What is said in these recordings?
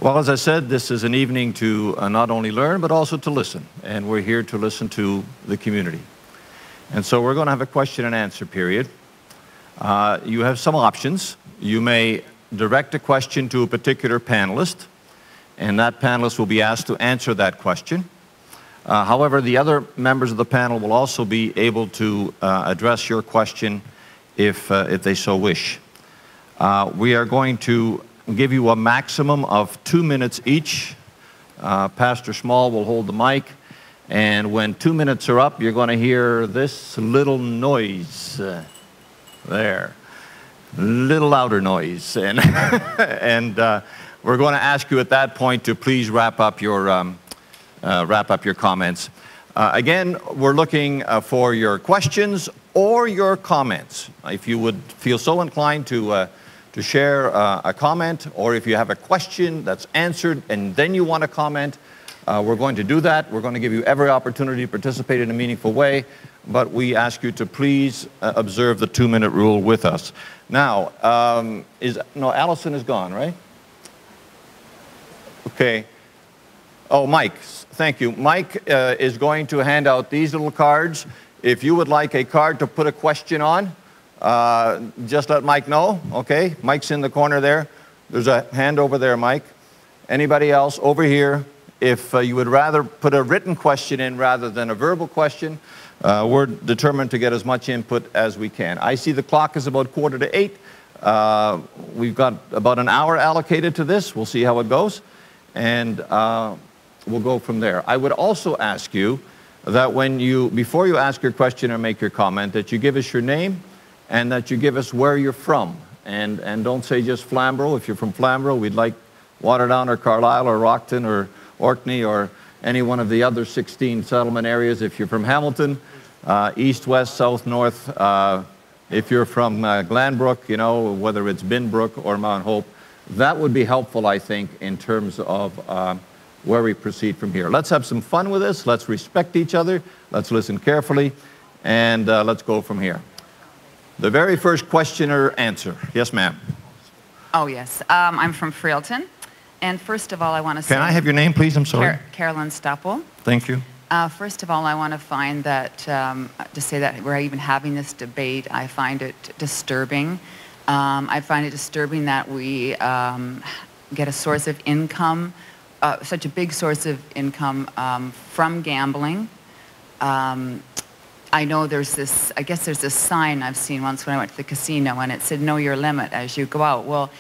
Well, as I said, this is an evening to not only learn, but also to listen. And we're here to listen to the community. And so we're going to have a question and answer period. You have some options. You may direct a question to a particular panelist, and that panelist will be asked to answer that question. However, the other members of the panel will also be able to address your question if they so wish. We are going to give you a maximum of 2 minutes each. Pastor Small will hold the mic, and when 2 minutes are up, you're going to hear this little noise there, little louder noise, and we're going to ask you at that point to please wrap up your comments. Again, we're looking for your questions or your comments. If you would feel so inclined to share a comment, or if you have a question that's answered and then you want to comment, we're going to do that. We're going to give you every opportunity to participate in a meaningful way, but we ask you to please observe the 2-minute rule with us. Now, Allison is gone, right? Okay. Oh, Mike, thank you. Mike is going to hand out these little cards. If you would like a card to put a question on, just let Mike know, okay? Mike's in the corner there. There's a hand over there, Mike. Anybody else over here? If you would rather put a written question in rather than a verbal question, we're determined to get as much input as we can. I see the clock is about 7:45. We've got about an hour allocated to this. We'll see how it goes, and we'll go from there. I would also ask you that before you ask your question or make your comment, that you give us your name, and that you give us where you're from. And don't say just Flamborough. If you're from Flamborough, we'd like Waterdown or Carlisle or Rockton or Orkney or any one of the other 16 settlement areas. If you're from Hamilton, east, west, south, north. If you're from Glanbrook, whether it's Binbrook or Mount Hope, that would be helpful, I think, in terms of where we proceed from here. Let's have some fun with this. Let's respect each other. Let's listen carefully, and let's go from here. The very first questioner answer. Yes, ma'am. Oh, yes. I'm from Frailton. And first of all, I want to say... Can I have your name, please? I'm sorry. Carolyn Stoppel. Thank you. First of all, I want to to say that we're even having this debate. I find it disturbing. I find it disturbing that we get a source of income, such a big source of income from gambling. I know there's this sign I've seen once when I went to the casino, and it said, know your limit as you go out. Well,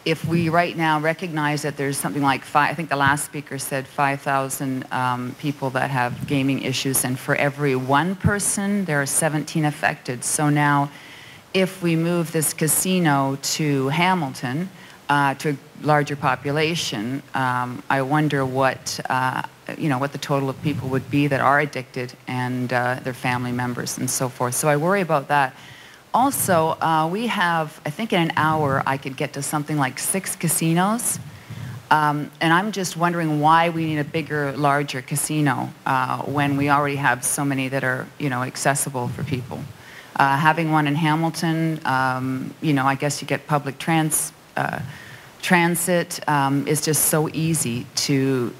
if we right now recognize that there's something like I think the last speaker said 5,000 people that have gaming issues, and for every one person, there are 17 affected. So now, if we move this casino to Hamilton, to a larger population, I wonder what the total of people would be that are addicted, and their family members and so forth. So I worry about that. Also, we have, I think in an hour, I could get to something like 6 casinos. And I'm just wondering why we need a bigger, larger casino when we already have so many that are, accessible for people. Having one in Hamilton, I guess you get public transit is just so easy to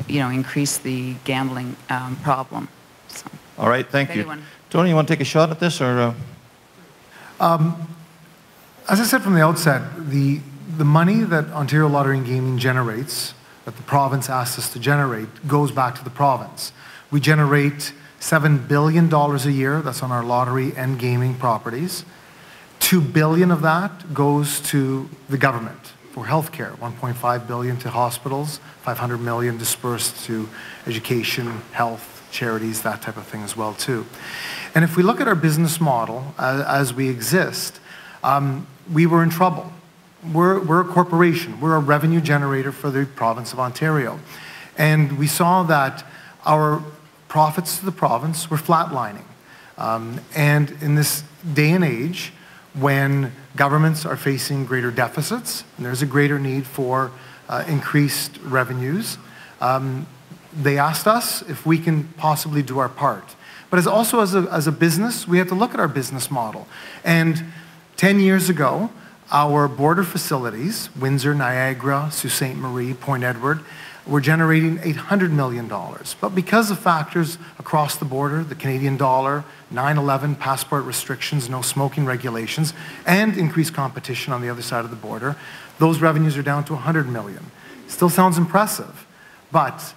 increase the gambling problem. So, all right, thank you. Tony, you want to take a shot at this, or? As I said from the outset, the money that Ontario Lottery and Gaming generates, that the province asks us to generate, goes back to the province. We generate $7 billion a year. That's on our lottery and gaming properties. $2 billion of that goes to the government for healthcare, $1.5 billion to hospitals, $500 million dispersed to education, health, charities, that type of thing as well too. And if we look at our business model as we exist, we were in trouble. We're a corporation. We're a revenue generator for the province of Ontario. And we saw that our profits to the province were flatlining. And in this day and age, when governments are facing greater deficits, and there's a greater need for increased revenues, they asked us if we can possibly do our part. But as a business, we have to look at our business model. And 10 years ago, our border facilities, Windsor, Niagara, Sault Ste. Marie, Point Edward, were generating $800 million. But because of factors across the border, the Canadian dollar, 9/11 passport restrictions, no smoking regulations, and increased competition on the other side of the border, those revenues are down to $100 million. Still sounds impressive, but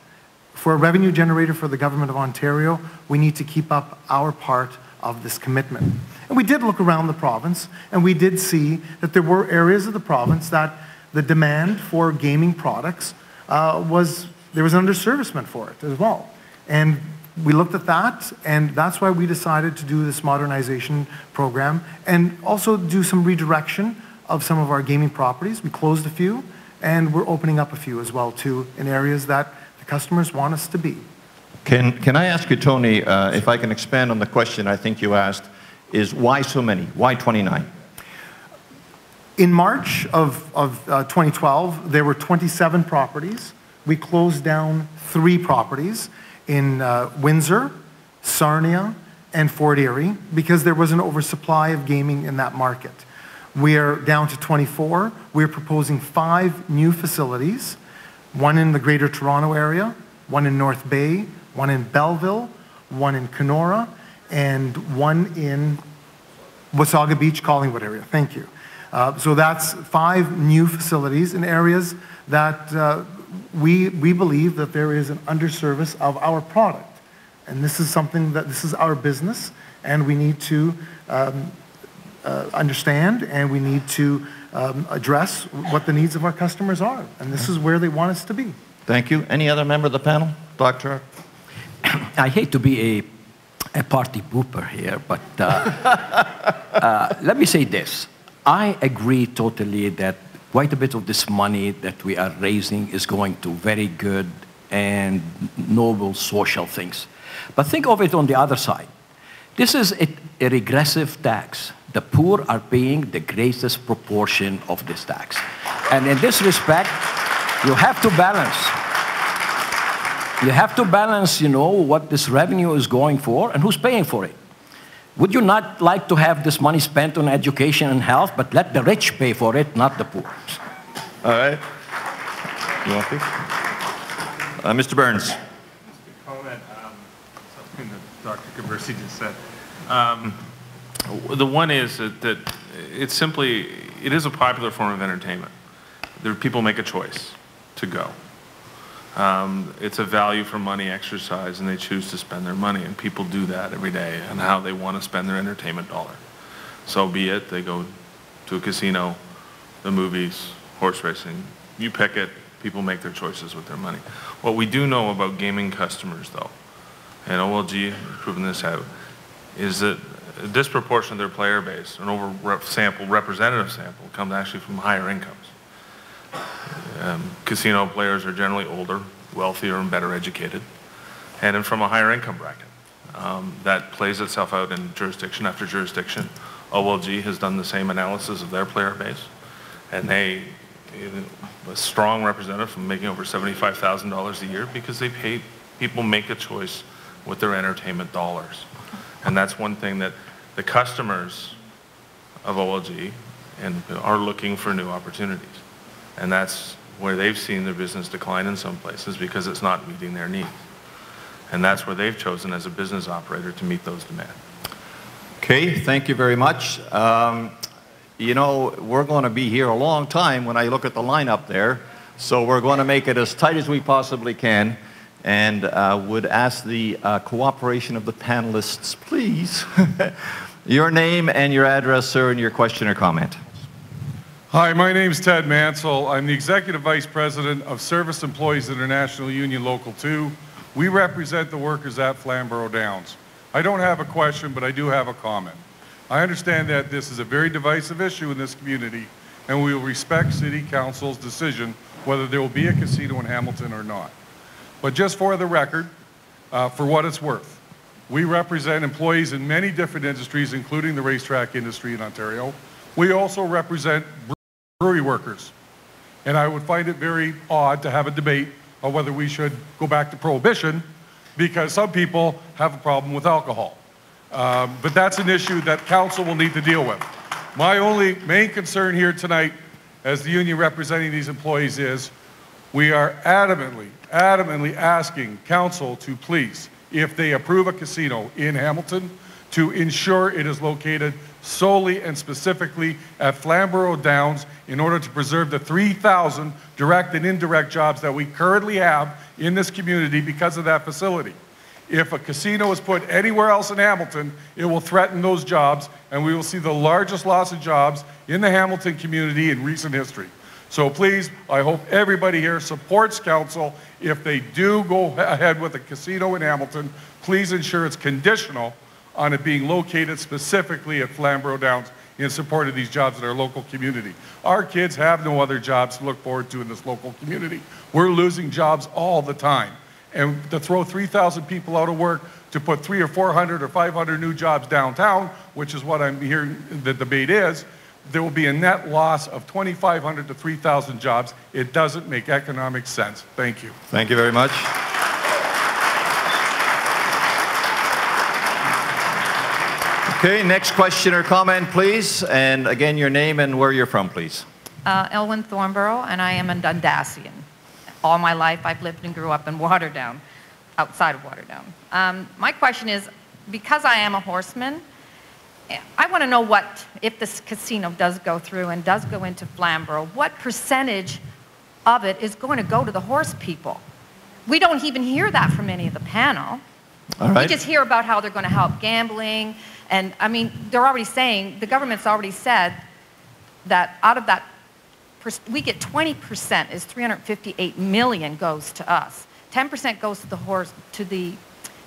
for a revenue generator for the Government of Ontario, we need to keep up our part of this commitment. And we did look around the province, and we did see that there were areas of the province that the demand for gaming products there was an underservicement for it as well. And we looked at that, and that's why we decided to do this modernization program and also do some redirection of some of our gaming properties. We closed a few, and we're opening up a few as well, too, in areas that the customers want us to be. Can I ask you, Tony, if I can expand on the question I think you asked, is why so many? Why 29? In March of 2012, there were 27 properties. We closed down 3 properties in Windsor, Sarnia, and Fort Erie because there was an oversupply of gaming in that market. We are down to 24. We're proposing 5 new facilities, one in the Greater Toronto Area, one in North Bay, one in Belleville, one in Kenora, and one in Wasaga Beach, Collingwood area. Thank you. So that's 5 new facilities in areas that we believe that there is an underservice of our product. And this is something that, this is our business, and we need to understand, and we need to address what the needs of our customers are. And this is where they want us to be. Thank you. Any other member of the panel? Doctor? I hate to be a party pooper here, but let me say this. I agree totally that quite a bit of this money that we are raising is going to very good and noble social things. But think of it on the other side. This is a regressive tax. The poor are paying the greatest proportion of this tax. And in this respect, you have to balance. You have to balance, you know, what this revenue is going for and who's paying for it. Would you not like to have this money spent on education and health, but let the rich pay for it, not the poor? All right. You want to? Mr. Burns. Just a comment, something that Dr. Cabersi just said. The one is that it's simply, it is a popular form of entertainment. People make a choice to go. It's a value for money exercise, and they choose to spend their money, and people do that every day and how they want to spend their entertainment dollar. So be it, they go to a casino, the movies, horse racing, you pick it, people make their choices with their money. What we do know about gaming customers, though, and OLG has proven this out, is that a disproportion of their player base, an representative sample, comes actually from higher incomes. Casino players are generally older, wealthier, and better educated, and from a higher income bracket. That plays itself out in jurisdiction after jurisdiction. OLG has done the same analysis of their player base, and a strong representative from making over $75,000 a year because people make a choice with their entertainment dollars. And that's one thing that the customers of OLG are looking for new opportunities. And that's where they've seen their business decline in some places because it's not meeting their needs. And that's where they've chosen as a business operator to meet those demands. Okay, thank you very much. You know, we're going to be here a long time when I look at the lineup there, so we're going to make it as tight as we possibly can, and would ask the cooperation of the panelists, please. Your name and your address, sir, and your question or comment. Hi, my name's Ted Mansell. I'm the Executive Vice President of Service Employees International Union Local 2. We represent the workers at Flamborough Downs. I don't have a question, but I do have a comment. I understand that this is a very divisive issue in this community, and we will respect City Council's decision whether there will be a casino in Hamilton or not. But just for the record, for what it's worth, we represent employees in many different industries, including the racetrack industry in Ontario. We also represent brewery workers. And I would find it very odd to have a debate on whether we should go back to prohibition because some people have a problem with alcohol. But that's an issue that council will need to deal with. My only main concern here tonight, as the union representing these employees, is we are adamantly asking council to please, if they approve a casino in Hamilton, to ensure it is located solely and specifically at Flamborough Downs in order to preserve the 3,000 direct and indirect jobs that we currently have in this community because of that facility. If a casino is put anywhere else in Hamilton, it will threaten those jobs, and we will see the largest loss of jobs in the Hamilton community in recent history. So please, I hope everybody here supports council. If they do go ahead with a casino in Hamilton, please ensure it's conditional on it being located specifically at Flamborough Downs in support of these jobs in our local community. Our kids have no other jobs to look forward to in this local community. We're losing jobs all the time. And to throw 3,000 people out of work to put 300 or 400 or 500 new jobs downtown, which is what I'm hearing the debate is, there will be a net loss of 2,500 to 3,000 jobs. It doesn't make economic sense. Thank you. Thank you very much. Okay, next question or comment, please. And again, your name and where you're from, please. Elwyn Thornborough, and I am a Dundassian. All my life, I've lived and grew up in Waterdown, outside of Waterdown. My question is, because I am a horseman, I want to know what, if this casino does go through and does go into Flamborough, what percentage of it is going to go to the horse people? We don't even hear that from any of the panel. All right. We just hear about how they're going to help gambling. And I mean, they're already saying, the government's already said that out of that, we get 20% is 358 million goes to us. 10% goes to the horse, to the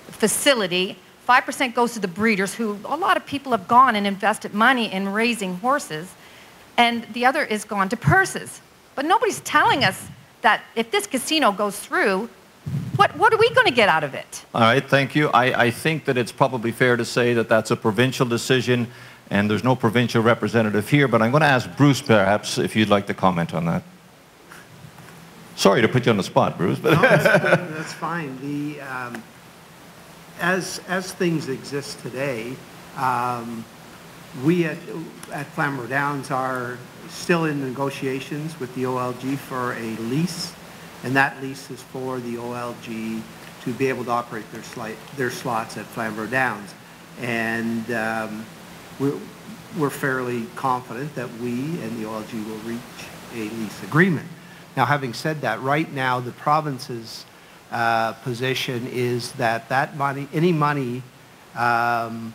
facility. 5% goes to the breeders, who a lot of people have gone and invested money in raising horses. And the other is gone to purses. But nobody's telling us that if this casino goes through, what are we going to get out of it? All right, thank you. I think that it's probably fair to say that that's a provincial decision, and there's no provincial representative here, but I'm going to ask Bruce, perhaps, if you'd like to comment on that. Sorry to put you on the spot, Bruce. But no, that's fine. The, as things exist today, we at Flamborough Downs are still in negotiations with the OLG for a lease, and that lease is for the OLG to be able to operate their slots at Flamborough Downs. And we're fairly confident that we and the OLG will reach a lease agreement. Now, having said that, right now the province's position is that money, any money from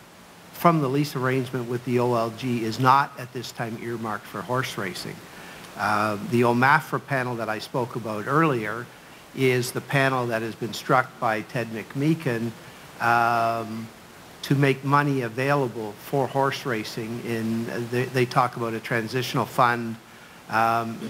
the lease arrangement with the OLG is not at this time earmarked for horse racing. The OMAFRA panel that I spoke about earlier is the panel that has been struck by Ted McMeekin to make money available for horse racing. They talk about a transitional fund.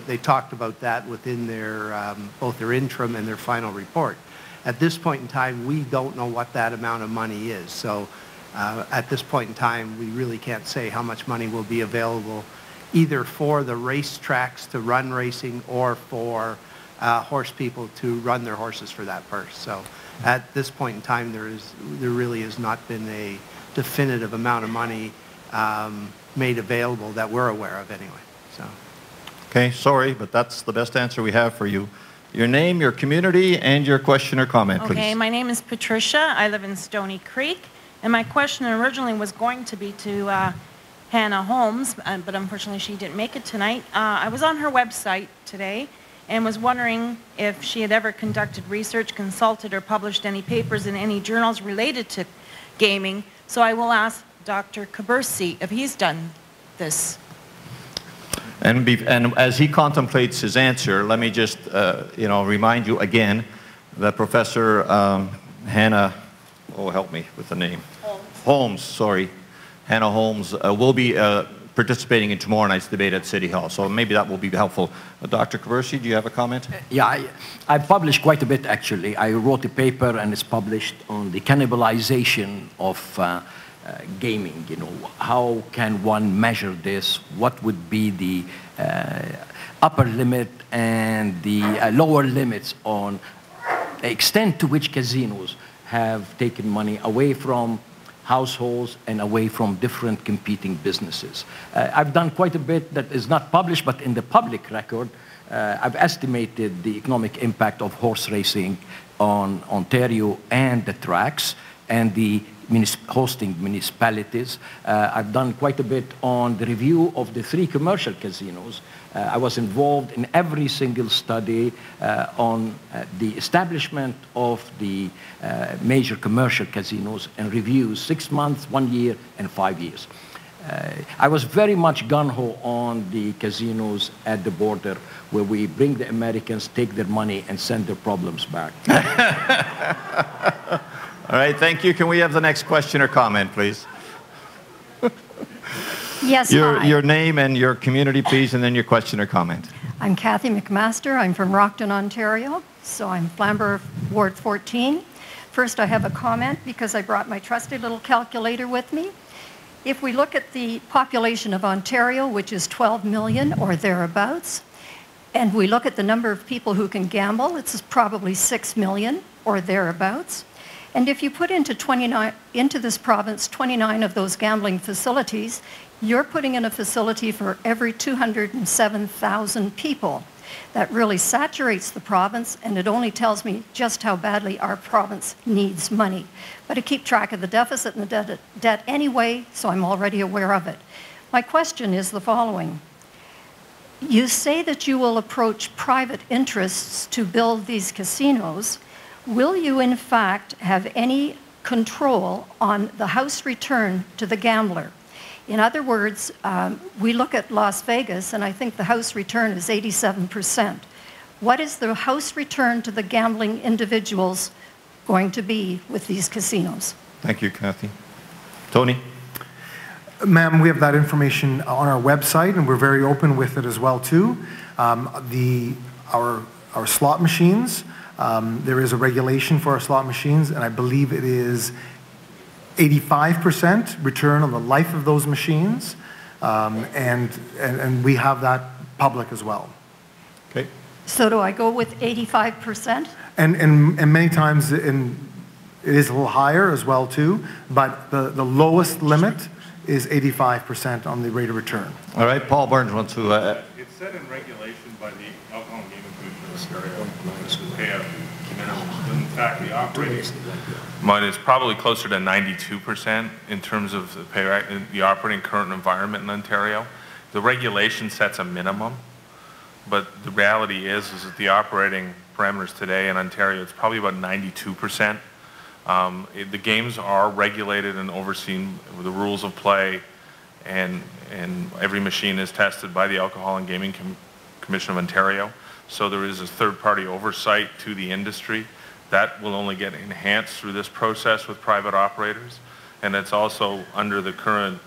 They talked about that within their both their interim and their final report. At this point in time, we don't know what that amount of money is. So at this point in time, we really can't say how much money will be available either for the racetracks to run racing or for horse people to run their horses for that purse. So at this point in time, there really has not been a definitive amount of money made available that we're aware of anyway. So. Okay, sorry, but that's the best answer we have for you. Your name, your community, and your question or comment, please. Okay, my name is Patricia. I live in Stony Creek, and my question originally was going to be to Hannah Holmes, but unfortunately she didn't make it tonight. I was on her website today and was wondering if she had ever conducted research, consulted, or published any papers in any journals related to gaming. So I will ask Dr. Kabursi if he's done this. And as he contemplates his answer, let me just remind you again that Professor Hannah, oh help me with the name, Holmes, sorry, Hannah Holmes will be participating in tomorrow night's debate at City Hall, so maybe that will be helpful. Dr. Kabursi, do you have a comment? Yeah, I published quite a bit actually. I wrote a paper and it's published on the cannibalization of gaming. You know, how can one measure this? What would be the upper limit and the lower limits on the extent to which casinos have taken money away from households and away from different competing businesses. I've done quite a bit that is not published, but in the public record, I've estimated the economic impact of horse racing on Ontario and the tracks and the hosting municipalities. I've done quite a bit on the review of the 3 commercial casinos. I was involved in every single study on the establishment of the major commercial casinos and reviews 6 months, 1 year, and 5 years. I was very much gung-ho on the casinos at the border where we bring the Americans, take their money, and send their problems back. All right, thank you. Can we have the next question or comment, please? Yes, hi. Your name and your community, please, and then your question or comment. I'm Kathy McMaster. I'm from Rockton, Ontario. So I'm Flamborough Ward 14. First, I have a comment because I brought my trusty little calculator with me. If we look at the population of Ontario, which is 12 million or thereabouts, and we look at the number of people who can gamble, it's probably 6 million or thereabouts. And if you put into this province 29 of those gambling facilities, you're putting in a facility for every 207,000 people. That really saturates the province, and it only tells me just how badly our province needs money. But I keep track of the deficit and the debt anyway, so I'm already aware of it. My question is the following. You say that you will approach private interests to build these casinos. Will you, in fact, have any control on the house return to the gambler? In other words, we look at Las Vegas, and I think the house return is 87%. What is the house return to the gambling individuals going to be with these casinos? Thank you, Kathy. Tony? Ma'am, we have that information on our website, and we're very open with it as well, too. Our slot machines, there is a regulation for our slot machines, and I believe it is 85% return on the life of those machines, and we have that public as well. Okay. So do I go with 85%? And many times it is a little higher as well too, but the lowest limit is 85% on the rate of return. All right, Paul Burns wants to... It's set in regulation by the Alcohol and Gaming Commission of Ontario to pay a minimum. In fact, the operating mine is probably closer to 92% in terms of the operating current environment in Ontario. The regulation sets a minimum, but the reality is that the operating parameters today in Ontario, it's probably about 92%. The games are regulated and overseen with the rules of play, and every machine is tested by the Alcohol and Gaming Commission of Ontario. So there is a third-party oversight to the industry. That will only get enhanced through this process with private operators. And it's also under the current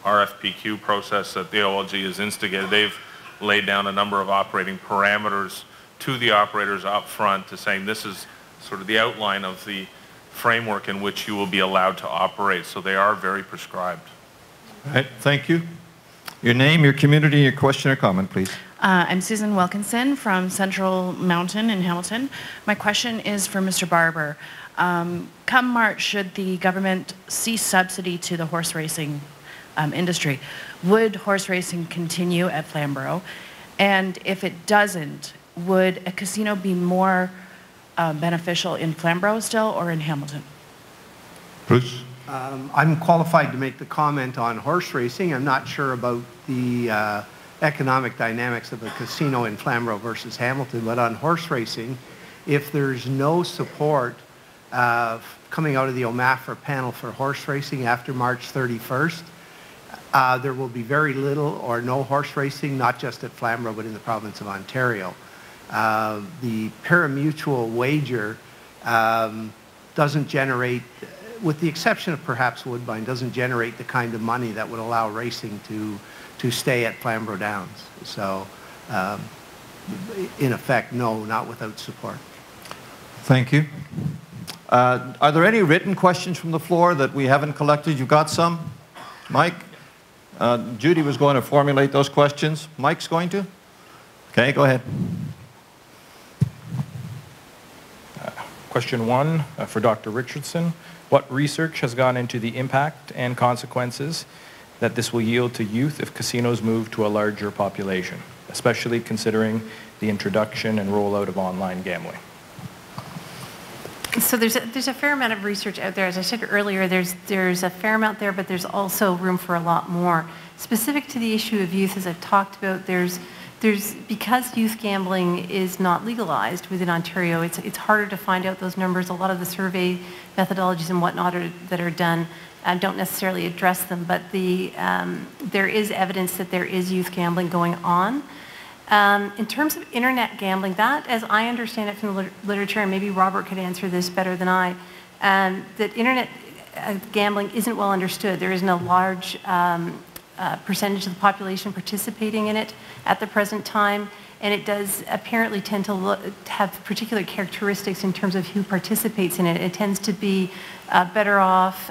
RFPQ process that the OLG has instigated. They've laid down a number of operating parameters to the operators up front to saying this is sort of the outline of the framework in which you will be allowed to operate. So they are very prescribed. All right, thank you. Your name, your community, your question or comment, please. I'm Susan Wilkinson from Central Mountain in Hamilton. My question is for Mr. Barber. Come March, should the government cease subsidy to the horse racing industry, would horse racing continue at Flamborough? And if it doesn't, would a casino be more beneficial in Flamborough still or in Hamilton? Bruce? I'm qualified to make the comment on horse racing. I'm not sure about the economic dynamics of a casino in Flamborough versus Hamilton, but on horse racing, if there's no support coming out of the OMAFRA panel for horse racing after March 31st, there will be very little or no horse racing, not just at Flamborough, but in the province of Ontario. The pari-mutuel wager doesn't generate, with the exception of perhaps Woodbine, doesn't generate the kind of money that would allow racing to stay at Flamborough Downs. So, in effect, no, not without support. Thank you. Are there any written questions from the floor that we haven't collected? You've got some? Mike? Judy was going to formulate those questions. Mike's going to? Okay, go ahead. Question 1 for Dr. Richardson. What research has gone into the impact and consequences that this will yield to youth if casinos move to a larger population, especially considering the introduction and rollout of online gambling? So there's a fair amount of research out there. As I said earlier, there's a fair amount there, but there's also room for a lot more. Specific to the issue of youth, as I've talked about, because youth gambling is not legalized within Ontario, it's harder to find out those numbers. A lot of the survey methodologies and whatnot that are done don't necessarily address them, but there is evidence that there is youth gambling going on. In terms of internet gambling, that, as I understand it from the literature, and maybe Robert could answer this better than I, that internet gambling isn't well understood. There isn't a large percentage of the population participating in it at the present time, and it does apparently tend to have particular characteristics in terms of who participates in it. It tends to be better off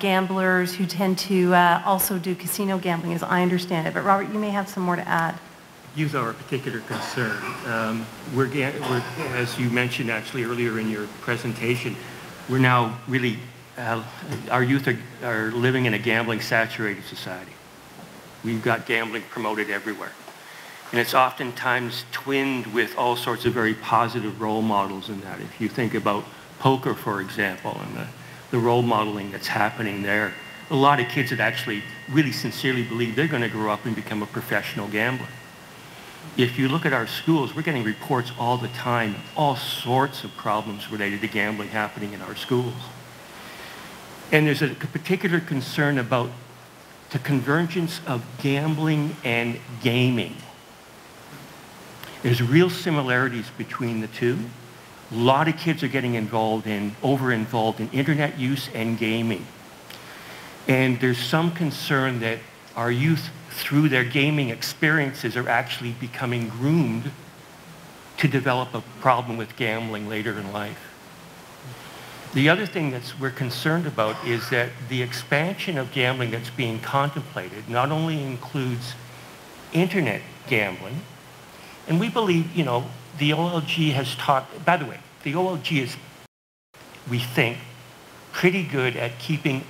gamblers who tend to also do casino gambling, as I understand it. But Robert, you may have some more to add. Youth are a particular concern. As you mentioned actually earlier in your presentation, we're now really, our youth are living in a gambling saturated society. We've got gambling promoted everywhere. And it's oftentimes twinned with all sorts of very positive role models in that. If you think about poker, for example, and the role modeling that's happening there, a lot of kids that actually really sincerely believe they're going to grow up and become a professional gambler. If you look at our schools, we're getting reports all the time, all sorts of problems related to gambling happening in our schools. And there's a particular concern about the convergence of gambling and gaming. There's real similarities between the two. A lot of kids are getting over-involved in internet use and gaming. And there's some concern that our youth, through their gaming experiences, are actually becoming groomed to develop a problem with gambling later in life. The other thing that we're concerned about is that the expansion of gambling that's being contemplated not only includes internet gambling, and we believe, you know, the OLG has talked, by the way, the OLG is, we think, pretty good at keeping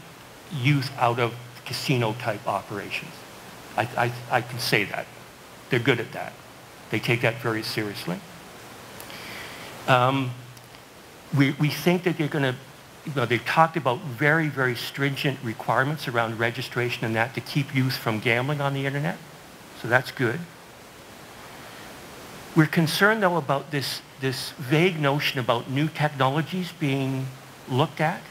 youth out of casino-type operations. I can say that. They're good at that. They take that very seriously. We think that they're going to, you know, they've talked about very, very stringent requirements around registration and that to keep youth from gambling on the internet. So that's good. We're concerned, though, about this vague notion about new technologies being looked at.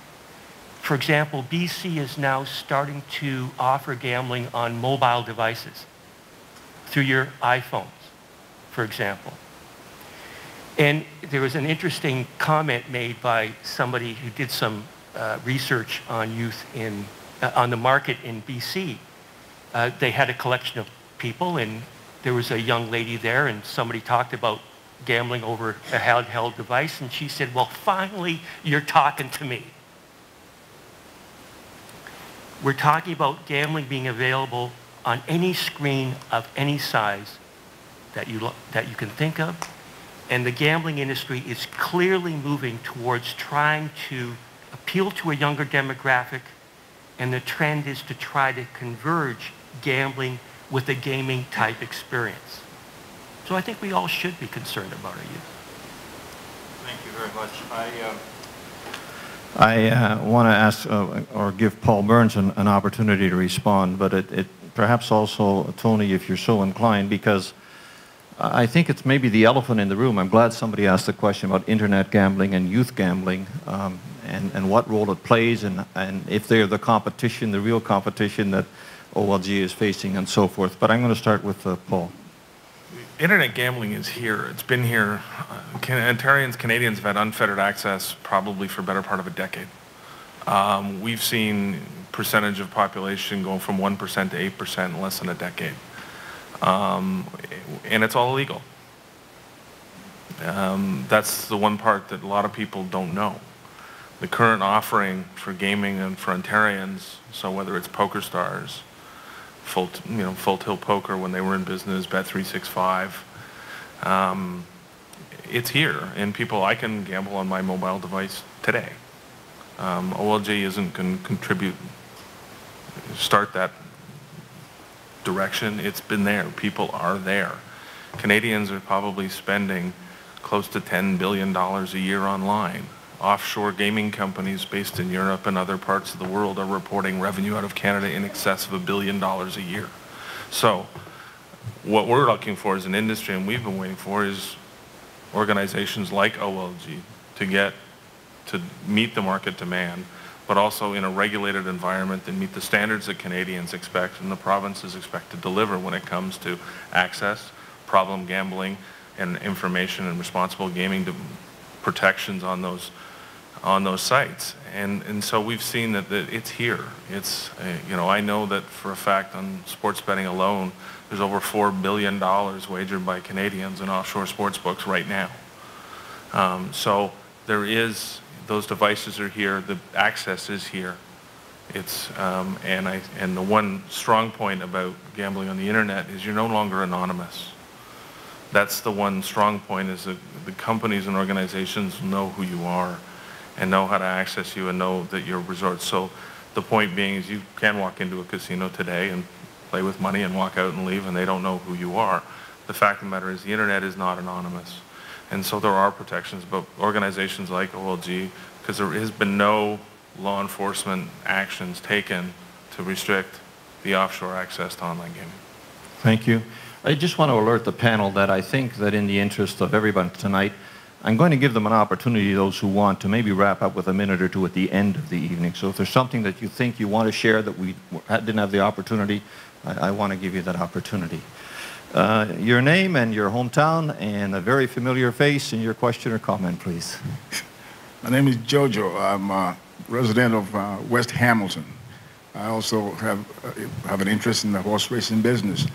For example, BC is now starting to offer gambling on mobile devices through your iPhones, for example. And there was an interesting comment made by somebody who did some research on youth on the market in BC. They had a collection of people, and there was a young lady there, and somebody talked about gambling over a handheld device, and she said, well, finally, you're talking to me. We're talking about gambling being available on any screen of any size that you can think of. And the gambling industry is clearly moving towards trying to appeal to a younger demographic, and the trend is to try to converge gambling with a gaming type experience. So I think we all should be concerned about our youth. Thank you very much. I want to ask or give Paul Burns an opportunity to respond, but it perhaps also, Tony, if you're so inclined, because I think it's maybe the elephant in the room. I'm glad somebody asked the question about internet gambling and youth gambling and what role it plays and if they're the competition, the real competition that OLG is facing and so forth. But I'm going to start with Paul. Internet gambling is here. It's been here. Ontarians, Canadians have had unfettered access probably for a better part of a decade. We've seen percentage of population go from 1% to 8% in less than a decade. And it's all illegal. That's the one part that a lot of people don't know. The current offering for gaming and for Ontarians, so whether it's PokerStars, Full Tilt Poker when they were in business, Bet365, it's here, and I can gamble on my mobile device today. OLG isn't going to start that direction. It's been there. People are there. Canadians are probably spending close to $10 billion a year online. Offshore gaming companies based in Europe and other parts of the world are reporting revenue out of Canada in excess of $1 billion a year. So what we're looking for as an industry, and we've been waiting for, is organizations like OLG to meet the market demand, but also in a regulated environment that meet the standards that Canadians expect and the provinces expect to deliver when it comes to access, problem gambling, and information and responsible gaming protections on those sites. And so we've seen that it's here. It's, I know that for a fact on sports betting alone, there's over $4 billion wagered by Canadians in offshore sports books right now. So those devices are here, the access is here. It's, and the one strong point about gambling on the internet is you're no longer anonymous. That's the one strong point, is that the companies and organizations know who you are and know how to access you and know that you're a resort. So the point being is you can walk into a casino today and play with money and walk out and leave, and they don't know who you are. The fact of the matter is the internet is not anonymous. And so there are protections, but organizations like OLG, because there has been no law enforcement actions taken to restrict the offshore access to online gaming. Thank you. I just want to alert the panel that I think that in the interest of everyone tonight, I'm going to give them an opportunity, those who want, to maybe wrap up with a minute or two at the end of the evening. So if there's something that you think you want to share that we didn't have the opportunity, I want to give you that opportunity. Your name and your hometown and a very familiar face and your question or comment, please. My name is Jojo. I'm a resident of West Hamilton. I also have an interest in the horse racing business.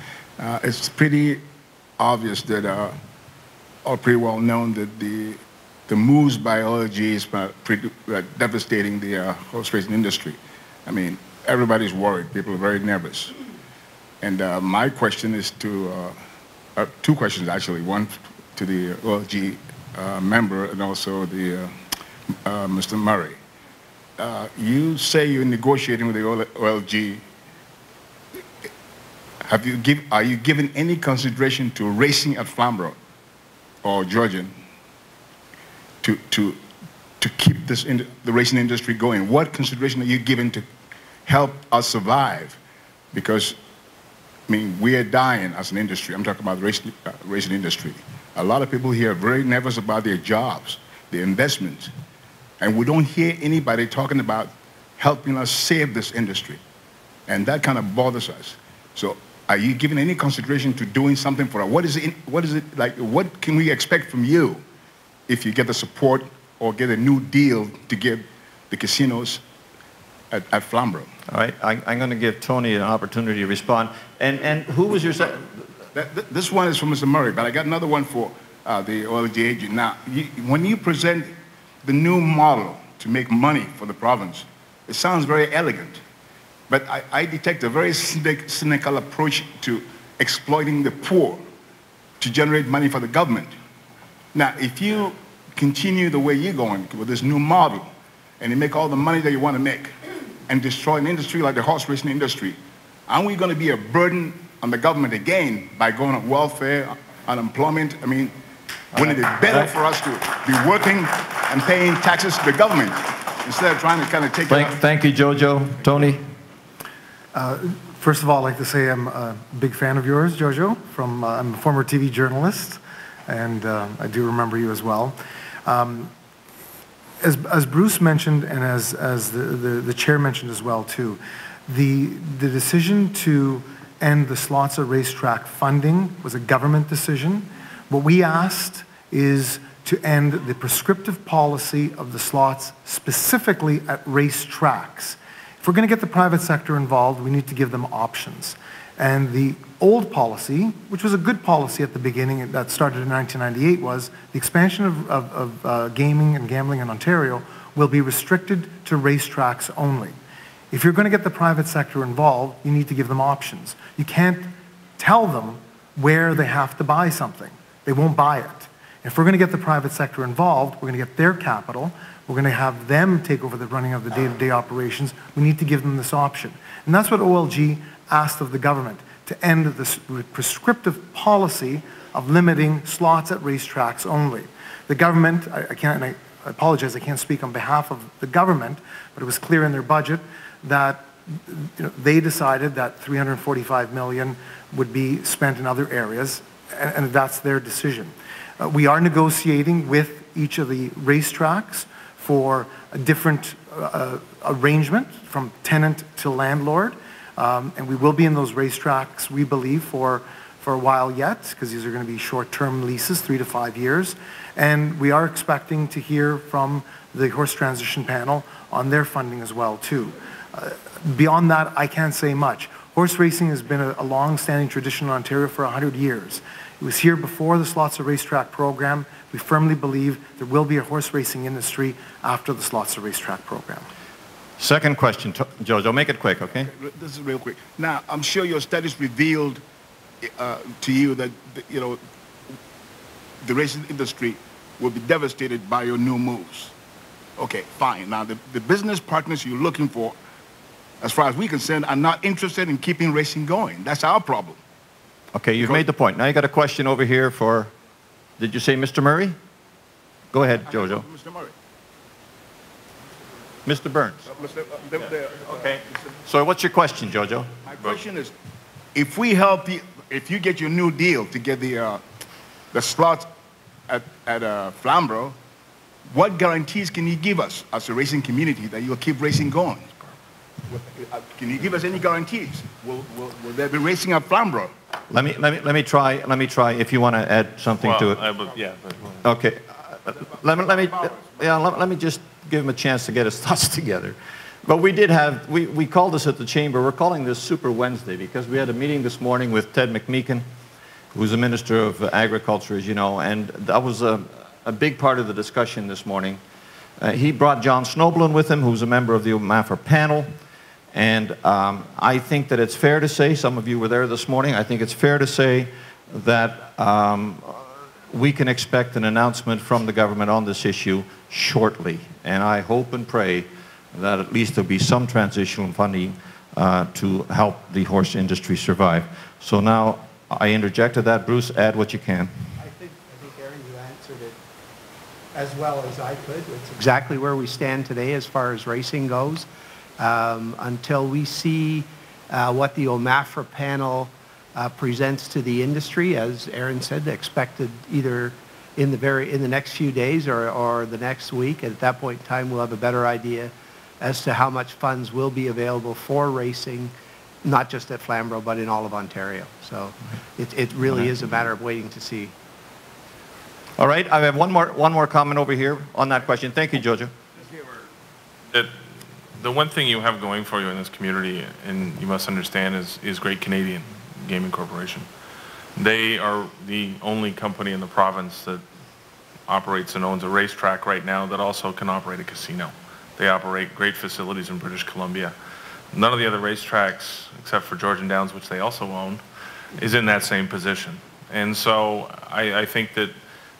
It's pretty obvious that, or pretty well known, that the moves by OLG is pretty devastating the horse racing industry. I mean, everybody's worried. People are very nervous. And my question is two questions actually. One to the OLG member and also the Mr. Murray. You say you're negotiating with the OLG. Are you giving any consideration to racing at Flamborough or Georgian to keep the racing industry going? What consideration are you giving to help us survive? Because, I mean, we are dying as an industry. I'm talking about the racing industry. A lot of people here are very nervous about their jobs, their investments, and we don't hear anybody talking about helping us save this industry. And that kind of bothers us. So are you giving any consideration to doing something for us? What is it like, what can we expect from you if you get the support or get a new deal to give the casinos at Flamborough? All right, I'm going to give Tony an opportunity to respond. And who was your second? This one is for Mr. Murray, but I got another one for the OLG agent. Now, when you present the new model to make money for the province, it sounds very elegant. But I detect a very cynical approach to exploiting the poor to generate money for the government. Now, if you continue the way you're going with this new model and you make all the money that you want to make and destroy an industry like the horse racing industry, aren't we going to be a burden on the government again by going on welfare, unemployment? I mean, wouldn't it be better for us to be working and paying taxes to the government instead of trying to kind of take it? Thank you, Jojo. Tony? First of all, I'd like to say I'm a big fan of yours, Jojo. I'm a former TV journalist, and I do remember you as well. As Bruce mentioned, and as the chair mentioned as well too, the decision to end the slots at racetrack funding was a government decision. What we asked is to end the prescriptive policy of the slots specifically at racetracks. If we're going to get the private sector involved, we need to give them options. And the old policy, which was a good policy at the beginning, that started in 1998, was the expansion of gaming and gambling in Ontario will be restricted to racetracks only. If you're going to get the private sector involved, you need to give them options. You can't tell them where they have to buy something. They won't buy it. If we're going to get the private sector involved, we're going to get their capital, we're going to have them take over the running of the day-to-day operations, we need to give them this option. And that's what OLG asked of the government, to end this prescriptive policy of limiting slots at racetracks only. The government, I apologize, I can't speak on behalf of the government, but it was clear in their budget that they decided that $345 million would be spent in other areas, and that's their decision. We are negotiating with each of the racetracks for a different arrangement from tenant to landlord, and we will be in those racetracks, we believe, for a while yet, because these are going to be short-term leases, 3 to 5 years. And we are expecting to hear from the Horse Transition Panel on their funding as well, too. Beyond that, I can't say much. Horse racing has been a long-standing tradition in Ontario for 100 years. It was here before the Slots of Racetrack program. We firmly believe there will be a horse racing industry after the Slots of Racetrack program. Second question, Jojo, make it quick, okay? This is real quick. Now, I'm sure your studies revealed to you that, the racing industry will be devastated by your new moves. Okay, fine. Now, the business partners you're looking for, as far as we're concerned, are not interested in keeping racing going. That's our problem. Okay, you've made the point. Now you got a question over here for, did you say Mr. Murray? Go ahead, Jojo. Mr. Murray. Mr. Burns. Okay. So what's your question, Jojo? My question is, if we help you, if you get your new deal to get the slots at Flamborough, what guarantees can you give us as a racing community that you'll keep racing going? Can you give us any guarantees? Will there be racing at Flamborough? Let me try if you want to add something to it. Yeah. Okay. Let me just give him a chance to get his thoughts together. But we did have, we called this at the Chamber, we're calling this Super Wednesday because we had a meeting this morning with Ted McMeekin, who's the Minister of Agriculture, as you know, and that was a big part of the discussion this morning. He brought John Snoblin with him, who's a member of the OMAFRA panel, and I think that it's fair to say, some of you were there this morning, I think it's fair to say that we can expect an announcement from the government on this issue shortly, and I hope and pray that at least there'll be some transitional funding to help the horse industry survive. So now I interjected that. Bruce, add what you can. I think Aaron, you answered it as well as I could. It's exactly where we stand today as far as racing goes. Until we see what the OMAFRA panel presents to the industry, as Aaron said, expected either in the next few days or the next week. At that point in time, we'll have a better idea as to how much funds will be available for racing, not just at Flamborough, but in all of Ontario. So it really is a matter of waiting to see. All right, I have one more comment over here on that question. Thank you, Jojo. The one thing you have going for you in this community, and you must understand, is Great Canadian Gaming Corporation. They are the only company in the province that operates and owns a racetrack right now that also can operate a casino. They operate great facilities in British Columbia. None of the other racetracks, except for Georgian Downs, which they also own, is in that same position. And so I think that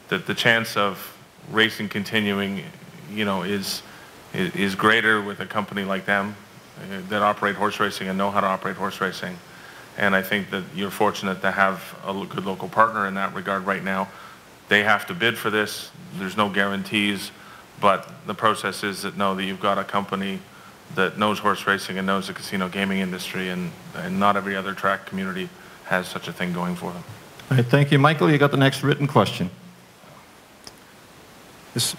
the chance of racing continuing, is greater with a company like them that operate horse racing and know how to operate horse racing. And I think that you're fortunate to have a good local partner in that regard right now. They have to bid for this. There's no guarantees, but the process is that you've got a company that knows horse racing and knows the casino gaming industry, and not every other track community has such a thing going for them. All right, thank you. Michael, you got the next written question. This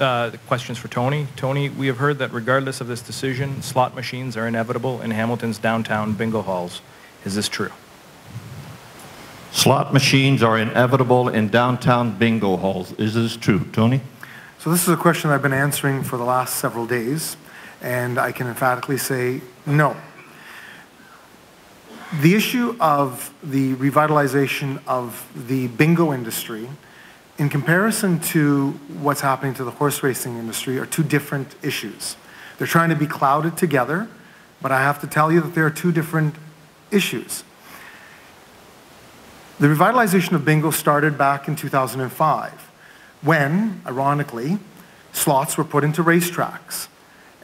question's for Tony. Tony, we have heard that regardless of this decision, slot machines are inevitable in Hamilton's downtown bingo halls. Is this true? Slot machines are inevitable in downtown bingo halls. Is this true? Tony? So this is a question I've been answering for the last several days, and I can emphatically say no. The issue of the revitalization of the bingo industry in comparison to what's happening to the horse racing industry are two different issues. They're trying to be clouded together, but I have to tell you that there are two different issues. The revitalization of bingo started back in 2005 when, ironically, slots were put into racetracks.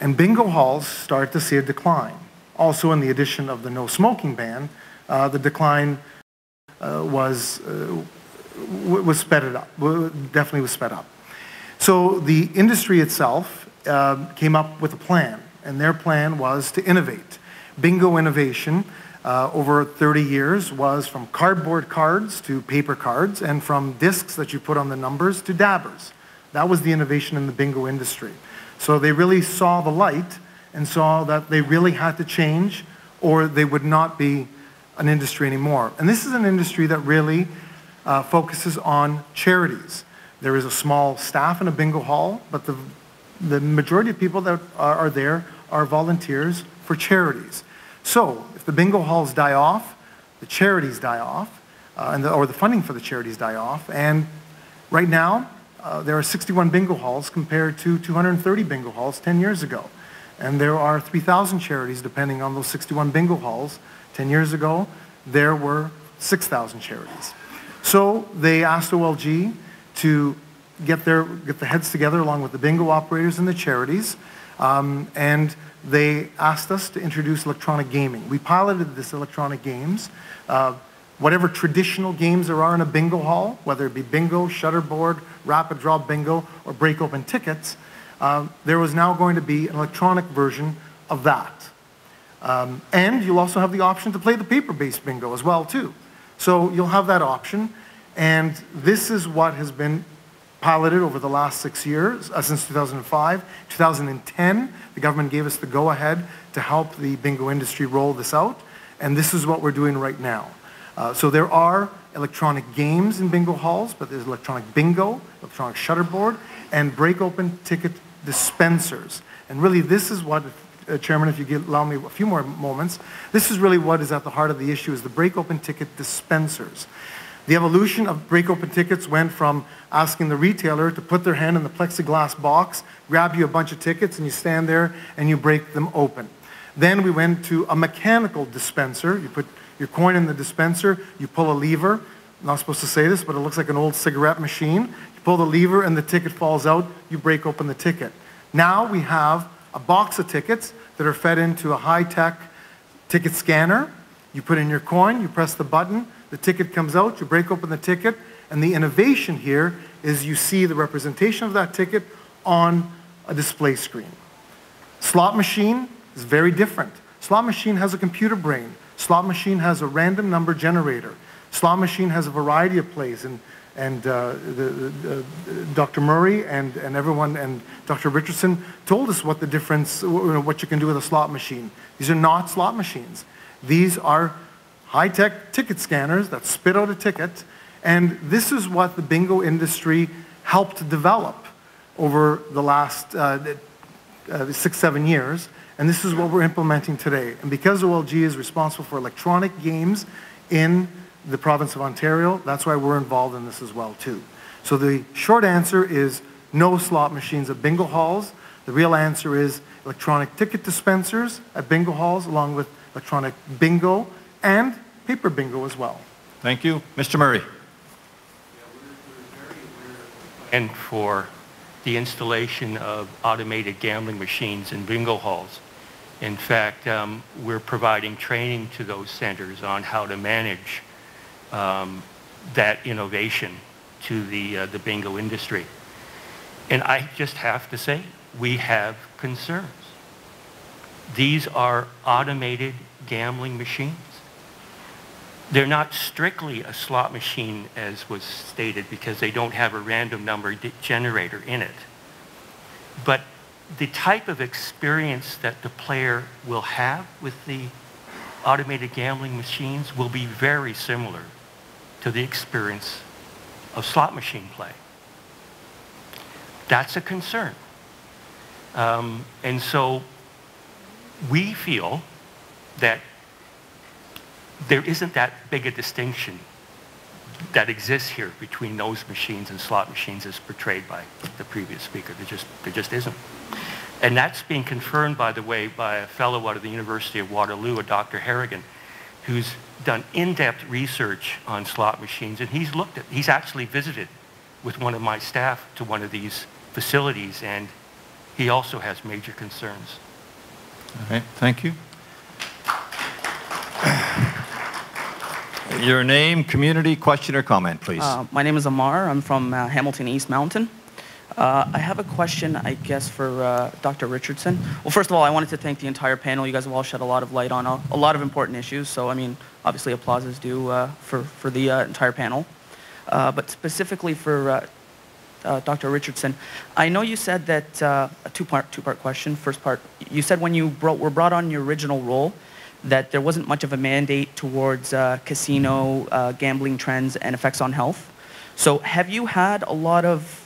And bingo halls started to see a decline. Also, in the addition of the no smoking ban, the decline was sped up, definitely was sped up. So the industry itself came up with a plan, and their plan was to innovate. Bingo innovation over 30 years was from cardboard cards to paper cards, and from discs that you put on the numbers to dabbers. That was the innovation in the bingo industry. So they really saw the light and saw that they really had to change, or they would not be an industry anymore. And this is an industry that really focuses on charities. There is a small staff in a bingo hall, but the majority of people that are there are volunteers for charities. So if the bingo halls die off, the charities die off, or the funding for the charities die off. And right now, there are 61 bingo halls compared to 230 bingo halls 10 years ago. And there are 3,000 charities depending on those 61 bingo halls. 10 years ago, there were 6,000 charities. So they asked OLG to get the heads together along with the bingo operators and the charities, and they asked us to introduce electronic gaming. We piloted this electronic games. Whatever traditional games there are in a bingo hall, whether it be bingo, shuttlerboard, rapid draw bingo, or break open tickets, there was now going to be an electronic version of that. And you'll also have the option to play the paper-based bingo as well, too. So you'll have that option. And this is what has been piloted over the last 6 years, since 2005. 2010, the government gave us the go-ahead to help the bingo industry roll this out. And this is what we're doing right now. So there are electronic games in bingo halls, but there's electronic bingo, electronic shutterboard, and break-open ticket dispensers. And really, this is what, Chairman, if you allow me a few more moments, this is really what is at the heart of the issue, is the break-open ticket dispensers. The evolution of break-open tickets went from asking the retailer to put their hand in the plexiglass box, grab you a bunch of tickets, and you stand there and you break them open. Then we went to a mechanical dispenser. You put your coin in the dispenser, you pull a lever. I'm not supposed to say this, but it looks like an old cigarette machine. You pull the lever and the ticket falls out, you break open the ticket. Now we have a box of tickets that are fed into a high-tech ticket scanner. You put in your coin, you press the button, the ticket comes out, you break open the ticket, and the innovation here is you see the representation of that ticket on a display screen. Slot machine is very different. Slot machine has a computer brain. Slot machine has a random number generator. Slot machine has a variety of plays, and Dr. Murray and everyone and Dr. Richardson told us what the difference, what you can do with a slot machine. These are not slot machines. These are high-tech ticket scanners that spit out a ticket, and this is what the bingo industry helped develop over the last 6-7 years, and this is what we're implementing today. And because OLG is responsible for electronic games in the province of Ontario, that's why we're involved in this as well, too. So the short answer is no slot machines at bingo halls. The real answer is electronic ticket dispensers at bingo halls, along with electronic bingo and paper bingo as well. Thank you. Mr. Murray. And for the installation of automated gambling machines in bingo halls. In fact, we're providing training to those centers on how to manage that innovation to the bingo industry. And I just have to say, we have concerns. These are automated gambling machines. They're not strictly a slot machine, as was stated, because they don't have a random number generator in it. But the type of experience that the player will have with the automated gambling machines will be very similar to the experience of slot machine play. That's a concern. And so we feel that there isn't that big a distinction that exists here between those machines and slot machines as portrayed by the previous speaker. There just isn't. And that's being confirmed, by the way, by a fellow out of the University of Waterloo, a Dr. Harrigan, who's done in-depth research on slot machines, and he's actually visited with one of my staff to one of these facilities, and he also has major concerns. All right, thank you. Your name, community, question or comment, please. My name is Amar. I'm from Hamilton East Mountain. I have a question, I guess, for Dr. Richardson. Well, first of all, I wanted to thank the entire panel. You guys have all shed a lot of light on a lot of important issues. So, I mean, obviously applause is due for the entire panel. But specifically for Dr. Richardson, I know you said that, a two-part question. First part, you said when you were brought on your original role, that there wasn't much of a mandate towards casino gambling trends and effects on health. So have you had a lot of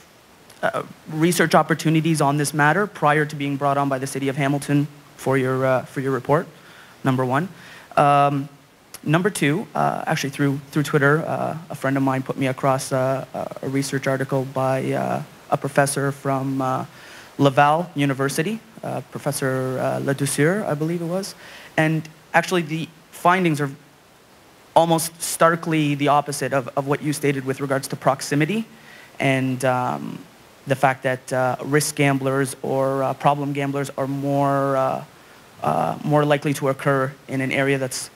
research opportunities on this matter prior to being brought on by the City of Hamilton for your report? Number one. Number two, actually through Twitter, a friend of mine put me across a research article by a professor from Laval University, Professor Ledouceur, I believe it was. And actually the findings are almost starkly the opposite of what you stated with regards to proximity and the fact that risk gamblers or problem gamblers are more likely to occur in an area that's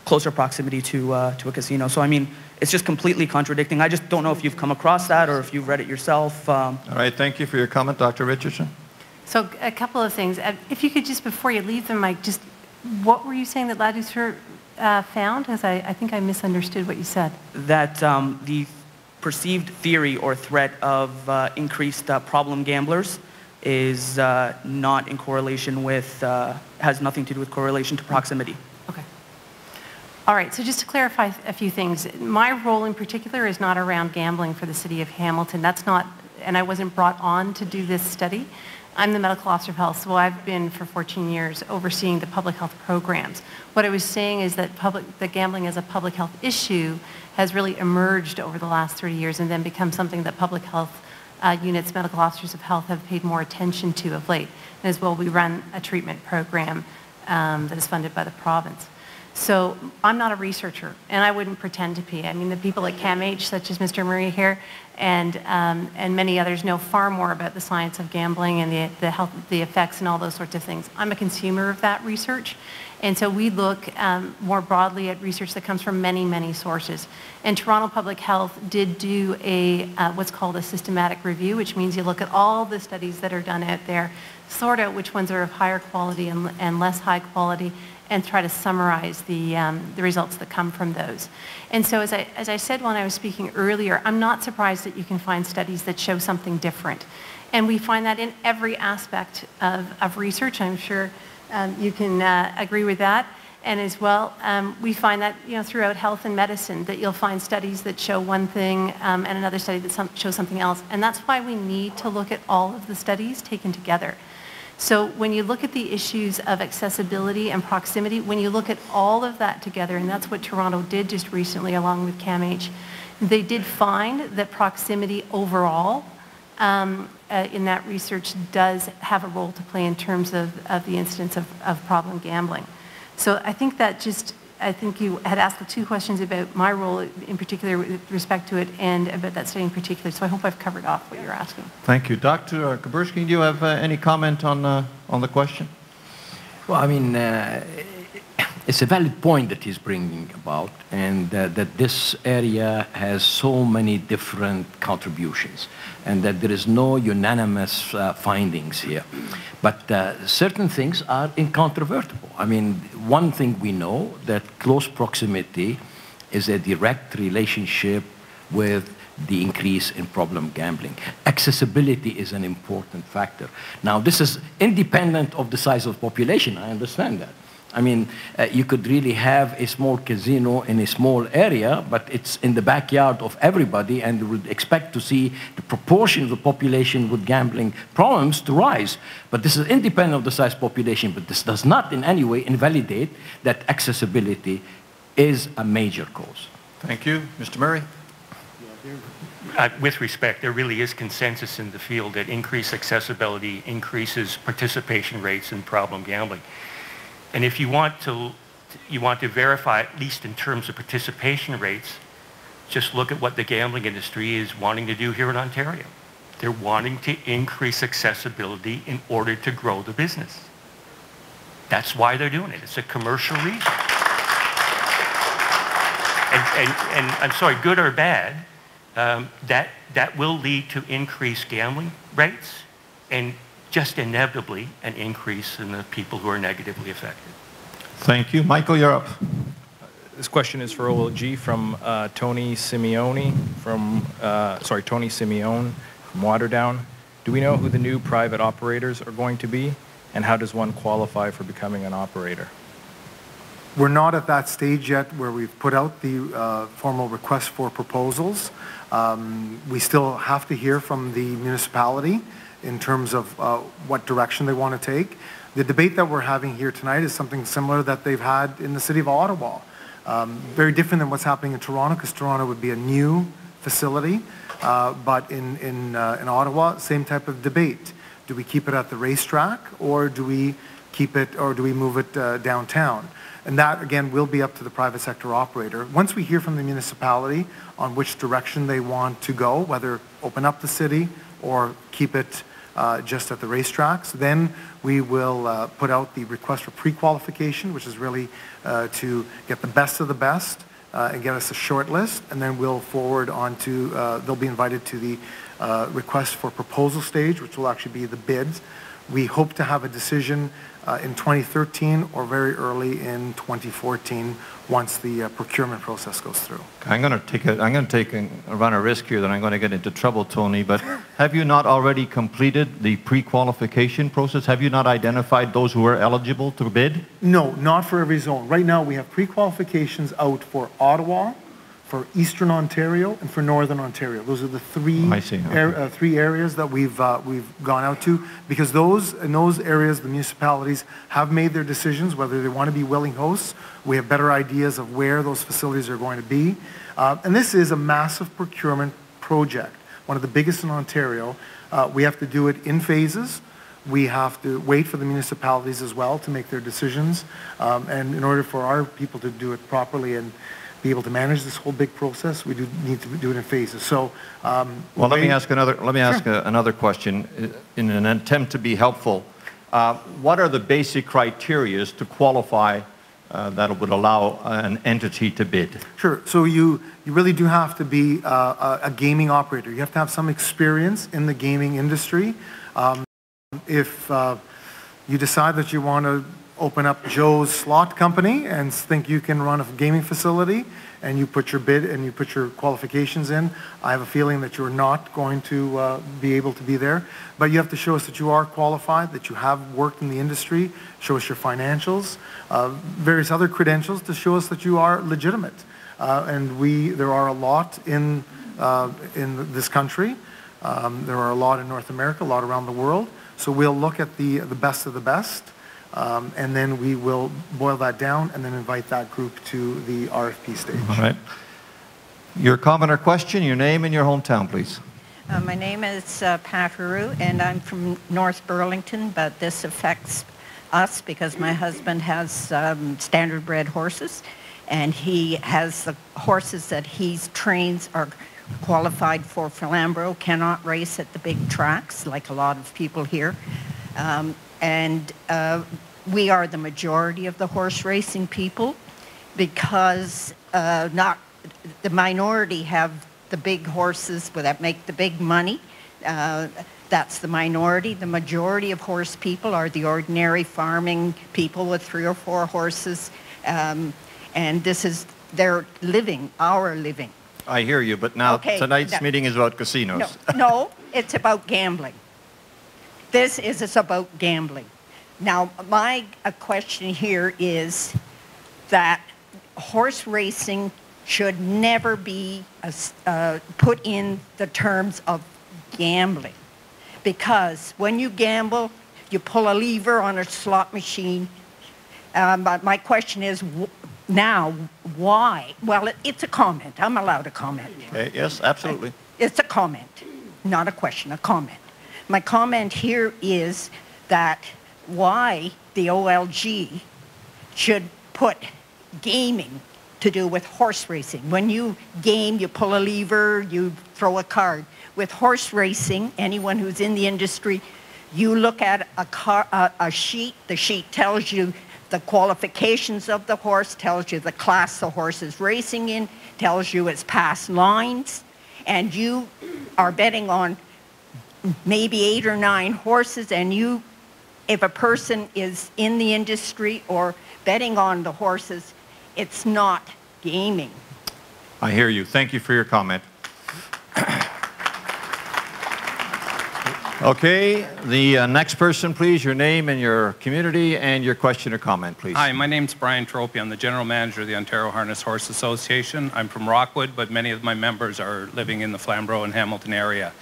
closer proximity to a casino. So I mean, it's just completely contradicting. I just don't know if you've come across that or if you've read it yourself. All right, thank you for your comment, Dr. Richardson. So a couple of things. If you could just, before you leave the mic, just what were you saying that Ledouceur found? Because I think I misunderstood what you said. That the perceived theory or threat of increased problem gamblers is not in correlation with, has nothing to do with correlation to proximity. Okay. All right, so just to clarify a few things, my role in particular is not around gambling for the City of Hamilton. That's not, and I wasn't brought on to do this study. I'm the medical officer of health, so I've been for 14 years overseeing the public health programs. What I was saying is that gambling as a public health issue has really emerged over the last 30 years and then become something that public health units, medical officers of health have paid more attention to of late. And as well, we run a treatment program that is funded by the province. So I'm not a researcher, and I wouldn't pretend to be. I mean, the people at CAMH, such as Mr. Murray here, and many others know far more about the science of gambling and the health, the effects and all those sorts of things. I'm a consumer of that research, and so we look more broadly at research that comes from many, many sources. And Toronto Public Health did do a what's called a systematic review, which means you look at all the studies that are done out there, sort out which ones are of higher quality and less high quality, and try to summarize the results that come from those. And so as I said when I was speaking earlier, I'm not surprised that you can find studies that show something different. And we find that in every aspect of research. I'm sure you can agree with that. And as well, we find that throughout health and medicine that you'll find studies that show one thing and another study that shows something else. And that's why we need to look at all of the studies taken together. So when you look at the issues of accessibility and proximity, when you look at all of that together, and that's what Toronto did just recently along with CAMH, they did find that proximity overall in that research does have a role to play in terms of the incidence of problem gambling. So I think that I think you had asked the two questions about my role in particular with respect to it and about that study in particular. So I hope I've covered off what you're asking. Thank you. Dr. Kaburski, do you have any comment on the question? Well, I mean, it's a valid point that he's bringing about, and that this area has so many different contributions, and that there is no unanimous findings here. But certain things are incontrovertible. I mean, one thing we know, that close proximity is a direct relationship with the increase in problem gambling. Accessibility is an important factor. Now, this is independent of the size of the population, I understand that. I mean, you could really have a small casino in a small area, but it's in the backyard of everybody, and you would expect to see the proportion of the population with gambling problems to rise. But this is independent of the size of the population, but this does not in any way invalidate that accessibility is a major cause. Thank you. Mr. Murray? With respect, there really is consensus in the field that increased accessibility increases participation rates in problem gambling. And if you want to verify, at least in terms of participation rates, Just look at what the gambling industry is wanting to do here in Ontario. They're wanting to increase accessibility in order to grow the business. That's why they're doing it. It's a commercial reason. And I'm sorry, good or bad, that will lead to increased gambling rates and just inevitably an increase in the people who are negatively affected. Thank you. Michael, you're up. This question is for OLG from Tony Simeone from Waterdown. Do we know who the new private operators are going to be, and how does one qualify for becoming an operator? We're not at that stage yet where we've put out the formal request for proposals. We still have to hear from the municipality in terms of what direction they want to take. The debate that we're having here tonight is something similar that they've had in the city of Ottawa. Very different than what's happening in Toronto, because Toronto would be a new facility, but in Ottawa, same type of debate. Do we keep it at the racetrack, or do we keep it, or do we move it downtown? And that, again, will be up to the private sector operator. Once we hear from the municipality on which direction they want to go, whether open up the city or keep it just at the racetracks, then we will put out the request for pre-qualification, which is really to get the best of the best and get us a short list, and then we'll forward on to, they'll be invited to the request for proposal stage, which will actually be the bids. We hope to have a decision in 2013 or very early in 2014 once the procurement process goes through. I'm going to run a risk here that I'm going to get into trouble, Tony, but have you not already completed the pre-qualification process? Have you not identified those who are eligible to bid? No, not for every zone. Right now we have pre-qualifications out for Ottawa, for Eastern Ontario, and for Northern Ontario. Those are the three three areas that we've gone out to, because in those areas the municipalities have made their decisions whether they want to be willing hosts. We have better ideas of where those facilities are going to be, and this is a massive procurement project, one of the biggest in Ontario. We have to do it in phases. We have to wait for the municipalities as well to make their decisions, and in order for our people to do it properly and be able to manage this whole big process, we do need to do it in phases. So, well, let me ask another question in an attempt to be helpful. What are the basic criteria to qualify that would allow an entity to bid? Sure. So you really do have to be a gaming operator. You have to have some experience in the gaming industry. If you decide that you want to open up Joe's slot company and think you can run a gaming facility, and you put your bid and you put your qualifications in, I have a feeling that you're not going to be able to be there. But you have to show us that you are qualified, that you have worked in the industry, show us your financials, various other credentials to show us that you are legitimate. And there are a lot in this country. There are a lot in North America, a lot around the world. So we'll look at the best of the best. And then we will boil that down and then invite that group to the RFP stage. All right. Your comment or question, your name and your hometown, please. My name is Pat Huru, and I'm from North Burlington, but this affects us because my husband has standard bred horses, and he has the horses that he trains are qualified for Flamborough, cannot race at the big tracks like a lot of people here. And we are the majority of the horse racing people, because not the minority have the big horses that make the big money. That's the minority. The majority of horse people are the ordinary farming people with 3 or 4 horses. And this is their living, our living. I hear you, but now tonight's meeting is about casinos. No, it's about gambling. This is about gambling. Now, my question here is that horse racing should never be put in the terms of gambling, because when you gamble, you pull a lever on a slot machine. But my question is now, why? Well, it's a comment. I'm allowed a comment. Okay, yes, absolutely. It's a comment, not a question, a comment. My comment here is that why the OLG should put gaming to do with horse racing. When you game, you pull a lever, you throw a card. With horse racing, anyone who's in the industry, you look at a sheet. The sheet tells you the qualifications of the horse, tells you the class the horse is racing in, tells you its past lines, and you are betting on maybe 8 or 9 horses, and if a person is in the industry or betting on the horses, it's not gaming. I hear you. Thank you for your comment. Okay, the next person, please, your name and your community and your question or comment, please. Hi, my name's Brian Tropey. I'm the General Manager of the Ontario Harness Horse Association. I'm from Rockwood, but many of my members are living in the Flamborough and Hamilton area.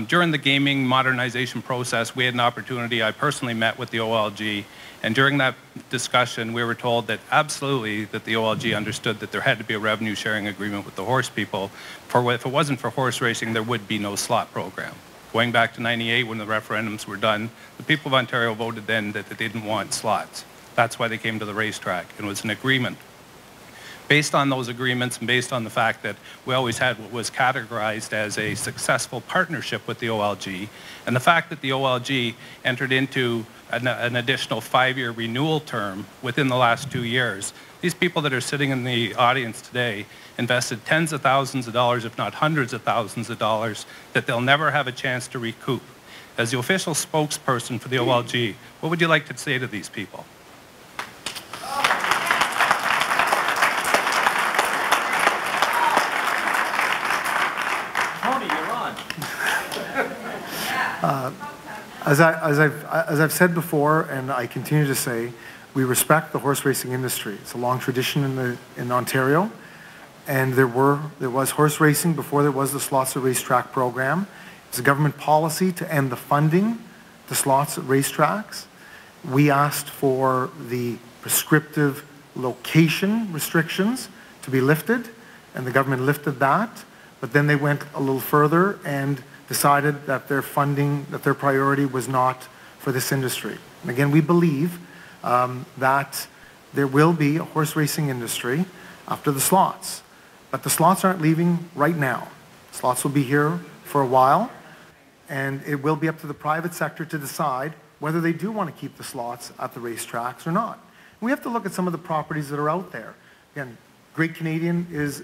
During the gaming modernization process, we had an opportunity. I personally met with the OLG, and during that discussion, we were told that absolutely that the OLG understood that there had to be a revenue sharing agreement with the horse people. If it wasn't for horse racing, there would be no slot program. Going back to '98 when the referendums were done, the people of Ontario voted then that they didn't want slots. That's why they came to the racetrack. It was an agreement. Based on those agreements and based on the fact that we always had what was categorized as a successful partnership with the OLG, and the fact that the OLG entered into an additional 5-year renewal term within the last 2 years, these people that are sitting in the audience today invested tens of thousands of dollars, if not hundreds of thousands of dollars, that they'll never have a chance to recoup. As the official spokesperson for the OLG, what would you like to say to these people? Tony, you're on. As I've said before, and I continue to say, we respect the horse racing industry. It's a long tradition in Ontario, and there was horse racing before there was the Slots at Racetrack program. It's a government policy to end the funding to slots at racetracks. We asked for the prescriptive location restrictions to be lifted, and the government lifted that, but then they went a little further and decided that their funding, that their priority was not for this industry. And again, we believe that there will be a horse racing industry after the slots. But the slots aren't leaving right now. Slots will be here for a while, and it will be up to the private sector to decide whether they do want to keep the slots at the racetracks or not. We have to look at some of the properties that are out there. Again, Great Canadian is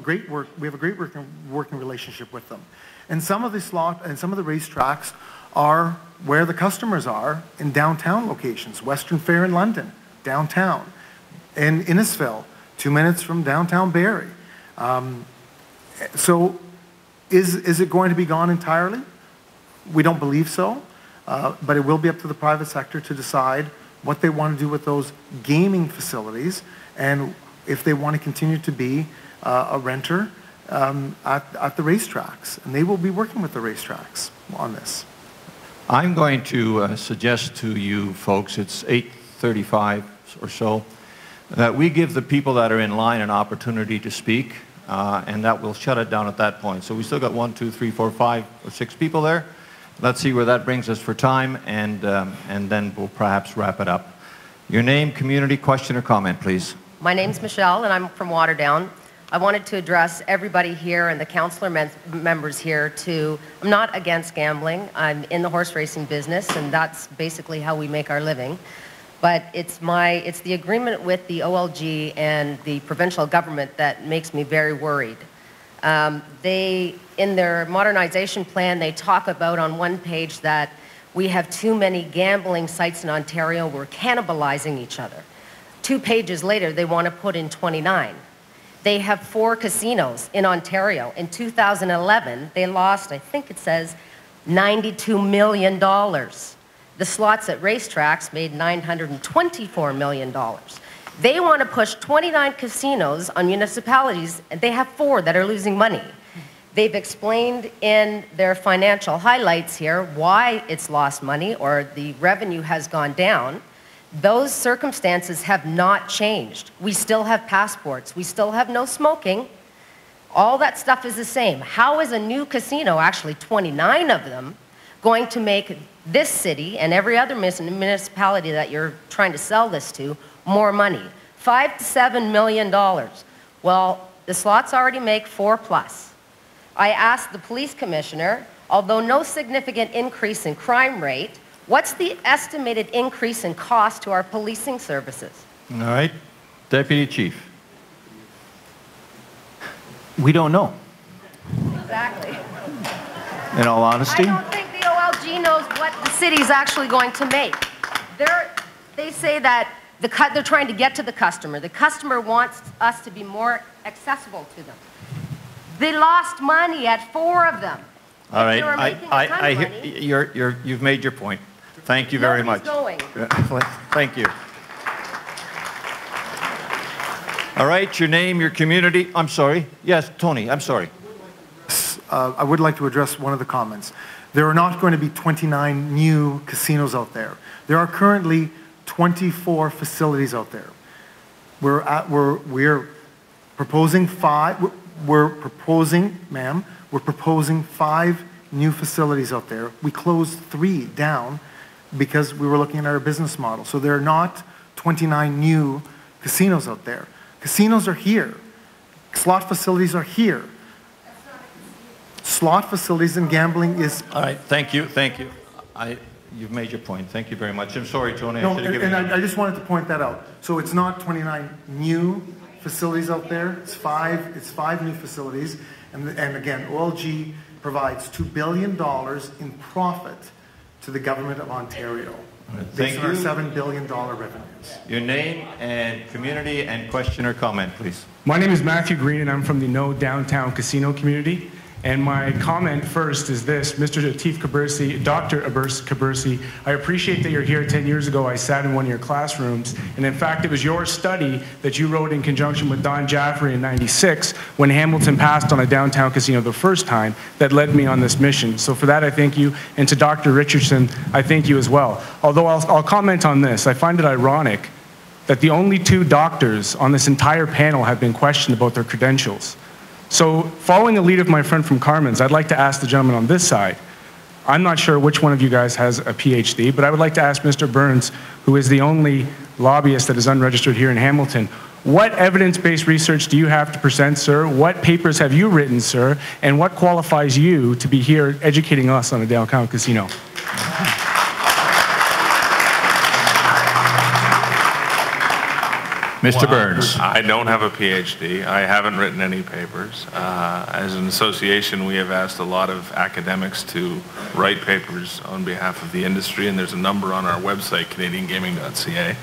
great work. We have a great working relationship with them. And some of the racetracks are where the customers are in downtown locations. Western Fair in London, downtown. In Innisfil, 2 minutes from downtown Barrie. So is it going to be gone entirely? We don't believe so, but it will be up to the private sector to decide what they want to do with those gaming facilities and if they want to continue to be a renter at the racetracks. And they will be working with the racetracks on this. I'm going to suggest to you folks, it's 8:35 or so, that we give the people that are in line an opportunity to speak, and that will shut it down at that point. So we still got 1, 2, 3, 4, 5, or 6 people there. Let's see where that brings us for time, and then we'll perhaps wrap it up. Your name, community, question, or comment, please. My name's Michelle, and I'm from Waterdown. I wanted to address everybody here and the councillor members here to, I'm not against gambling. I'm in the horse racing business, and that's basically how we make our living. But it's the agreement with the OLG and the provincial government that makes me very worried. In their modernization plan, they talk about on one page that we have too many gambling sites in Ontario. We're cannibalizing each other. 2 pages later, they want to put in 29. They have 4 casinos in Ontario. In 2011, they lost, I think it says, $92 million. The slots at racetracks made $924 million. They want to push 29 casinos on municipalities, and they have 4 that are losing money. They've explained in their financial highlights here why it's lost money or the revenue has gone down. Those circumstances have not changed. We still have passports. We still have no smoking. All that stuff is the same. How is a new casino, actually 29 of them, going to make this city and every other municipality that you're trying to sell this to more money? $5 to $7 million. Well, the slots already make 4+. I asked the police commissioner, although no significant increase in crime rate, what's the estimated increase in cost to our policing services? All right. Deputy Chief. We don't know, Exactly. in all honesty. I don't think the OLG knows what the city's actually going to make. They say that they're trying to get to the customer. The customer wants us to be more accessible to them. They lost money at 4 of them. All right. They were making a ton of money. You've made your point. Thank you very much. Nobody's going. Thank you. All right, your name, your community. I'm sorry. Yes, Tony, I'm sorry. I would like to address one of the comments. There are not going to be 29 new casinos out there. There are currently 24 facilities out there. We're proposing 5. We're proposing, ma'am, we're proposing 5 new facilities out there. We closed 3 down because we were looking at our business model. So there are not 29 new casinos out there. Casinos are here. Slot facilities are here. Slot facilities and gambling is... All right, thank you, thank you. You've made your point. Thank you very much. I'm sorry, Tony. No, and I just wanted to point that out. So it's not 29 new facilities out there. It's 5 new facilities. And again, OLG provides $2 billion in profit to the government of Ontario. Based on our $7 billion revenues. Your name and community and question or comment, please. My name is Matthew Green, and I'm from the No Downtown Casino community. And my comment first is this, Mr. Atif Kabersi, Dr. Kabersi, I appreciate that you're here. 10 years ago, I sat in one of your classrooms, and in fact, it was your study that you wrote in conjunction with Don Jaffrey in '96 when Hamilton passed on a downtown casino the first time that led me on this mission. So for that, I thank you. And to Dr. Richardson, I thank you as well. Although I'll comment on this, I find it ironic that the only 2 doctors on this entire panel have been questioned about their credentials. So following the lead of my friend from Carmen's, I'd like to ask the gentleman on this side. I'm not sure which one of you guys has a PhD, but I would like to ask Mr. Burns, who is the only lobbyist that is unregistered here in Hamilton, what evidence-based research do you have to present, sir? What papers have you written, sir? And what qualifies you to be here educating us on a downtown casino? Mr. Burns. I don't have a PhD. I haven't written any papers. As an association, we have asked a lot of academics to write papers on behalf of the industry, and there's a number on our website, canadiangaming.ca,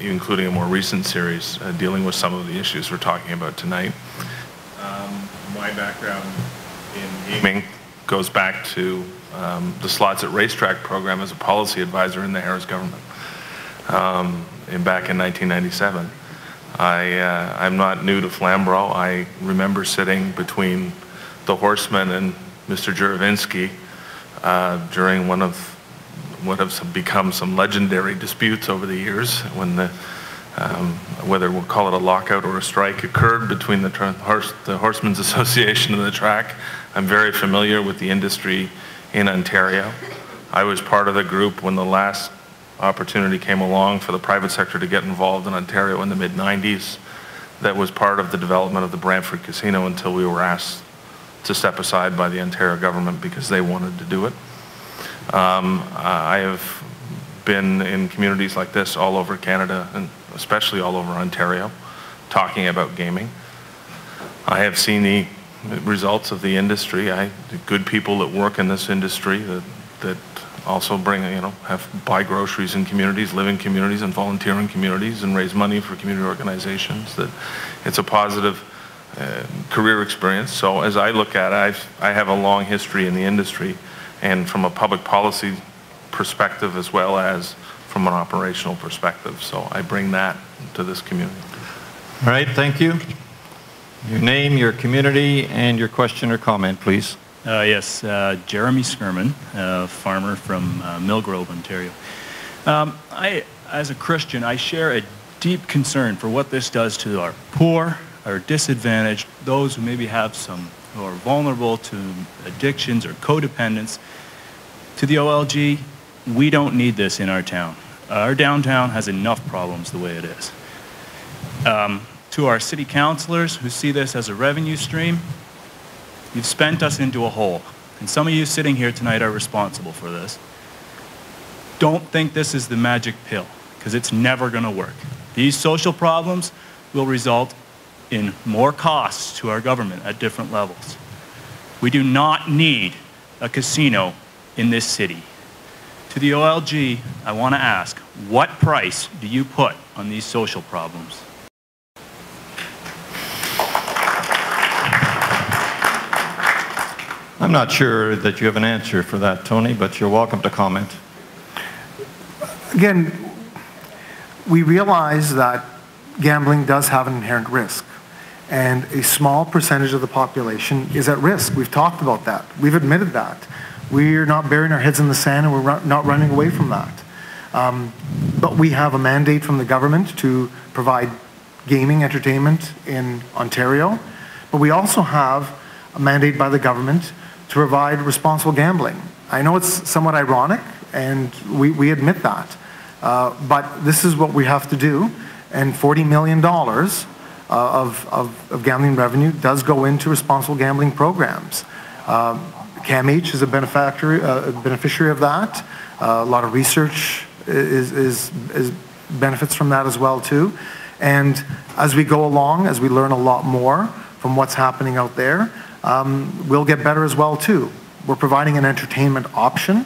including a more recent series dealing with some of the issues we're talking about tonight. My background in gaming goes back to the Slots at Racetrack program as a policy advisor in the Harris government. Back in 1997. I'm not new to Flamborough. I remember sitting between the Horsemen and Mr. Juravinsky during one of what have become some legendary disputes over the years when whether we'll call it a lockout or a strike occurred between the Horsemen's Association and the track. I'm very familiar with the industry in Ontario. I was part of the group when the last opportunity came along for the private sector to get involved in Ontario in the mid-90s. That was part of the development of the Brantford Casino until we were asked to step aside by the Ontario government because they wanted to do it. I have been in communities like this all over Canada and especially all over Ontario talking about gaming. I have seen the results of the industry. The good people that work in this industry that also buy groceries in communities, live in communities, and volunteer in communities, and raise money for community organizations. That it's a positive career experience. So as I look at it, I have a long history in the industry, and from a public policy perspective as well as from an operational perspective. So I bring that to this community. All right, thank you. Your name, your community, and your question or comment, please. Yes, Jeremy Skirman, farmer from Mill Grove, Ontario. As a Christian, I share a deep concern for what this does to our poor, our disadvantaged, those who maybe have who are vulnerable to addictions or codependence. To the OLG, we don't need this in our town. Our downtown has enough problems the way it is. To our city councilors who see this as a revenue stream, you've spent us into a hole. And some of you sitting here tonight are responsible for this. Don't think this is the magic pill, because it's never going to work. These social problems will result in more costs to our government at different levels. We do not need a casino in this city. To the OLG, I want to ask, what price do you put on these social problems? I'm not sure that you have an answer for that, Tony, but you're welcome to comment. Again, we realize that gambling does have an inherent risk, and a small percentage of the population is at risk. We've talked about that. We've admitted that. We're not burying our heads in the sand, and we're not running away from that. But we have a mandate from the government to provide gaming entertainment in Ontario, but we also have a mandate by the government to provide responsible gambling. I know it's somewhat ironic, and we admit that, but this is what we have to do, and $40 million of gambling revenue does go into responsible gambling programs. CAMH is a beneficiary of that. A lot of research is benefits from that as well too. And as we go along, as we learn a lot more from what's happening out there, we'll get better as well too. We're providing an entertainment option,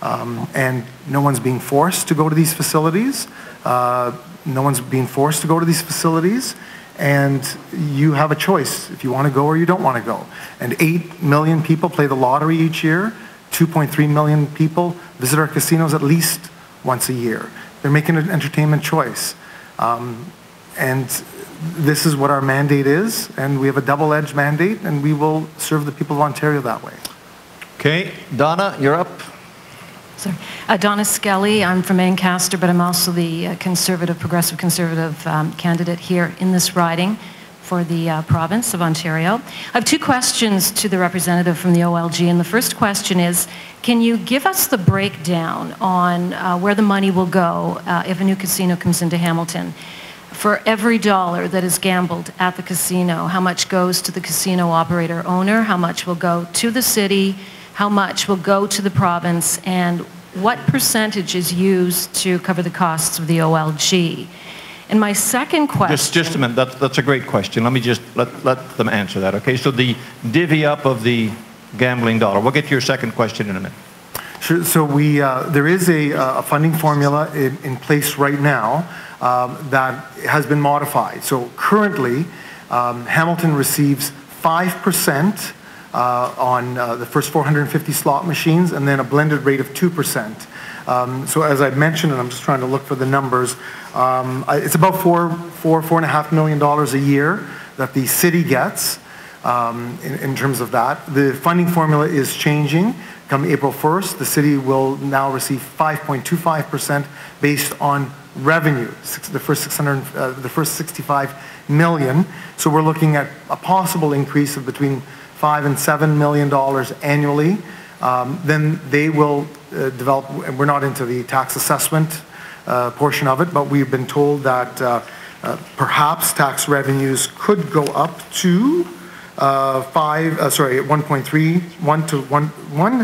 and no one's being forced to go to these facilities. No one's being forced to go to these facilities, and you have a choice if you want to go or you don't want to go. And 8 million people play the lottery each year. 2.3 million people visit our casinos at least once a year. They're making an entertainment choice. And this is what our mandate is, and we have a double-edged mandate, and we will serve the people of Ontario that way. Okay, Donna, you're up. Sorry. Donna Skelly, I'm from Ancaster, but I'm also the progressive conservative candidate here in this riding for the province of Ontario. I have two questions to the representative from the OLG, and the first question is, can you give us the breakdown on where the money will go if a new casino comes into Hamilton? For every dollar that is gambled at the casino, how much goes to the casino operator owner, how much will go to the city, how much will go to the province, and what percentage is used to cover the costs of the OLG? And my second question... Just a minute, that's a great question. Let me just let them answer that, okay? So the divvy up of the gambling dollar. We'll get to your second question in a minute. Sure, so there is a funding formula in place right now that has been modified. So currently, Hamilton receives 5% on the first 450 slot machines, and then a blended rate of 2%. So as I mentioned, and I'm just trying to look for the numbers, it's about $4.5 million a year that the city gets in terms of that. The funding formula is changing. Come April 1st, the city will now receive 5.25% based on revenue, the first 65 million. So we're looking at a possible increase of between $5 and $7 million annually. Then they will develop, and we're not into the tax assessment portion of it, but we've been told that perhaps tax revenues could go up to $1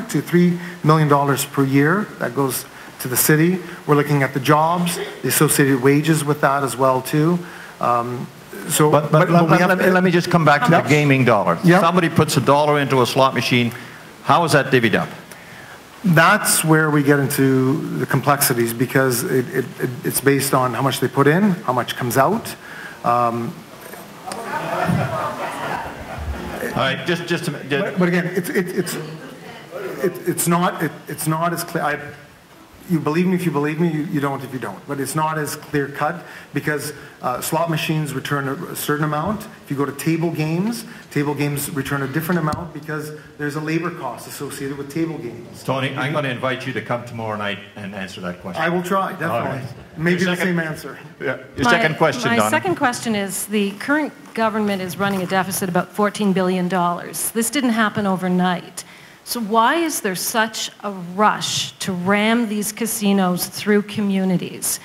to $3 million per year. That goes to the city. We're looking at the jobs, the associated wages with that as well too. Let me just come back to the gaming dollar. Yep. Somebody puts $1 into a slot machine. How is that divvied up? That's where we get into the complexities, because it's based on how much they put in, how much comes out. All right, just a minute. But again, it's not as clear. You believe me if you believe me, you don't if you don't. But it's not as clear cut, because slot machines return a certain amount. If you go to table games return a different amount, because there's a labor cost associated with table games. Tony, I'm going to invite you to come tomorrow night and answer that question. I will try, definitely. Right. Maybe the same answer. Yeah. Your second question, Donna. My second question is, the current government is running a deficit about $14 billion. This didn't happen overnight. So why is there such a rush to ram these casinos through communities?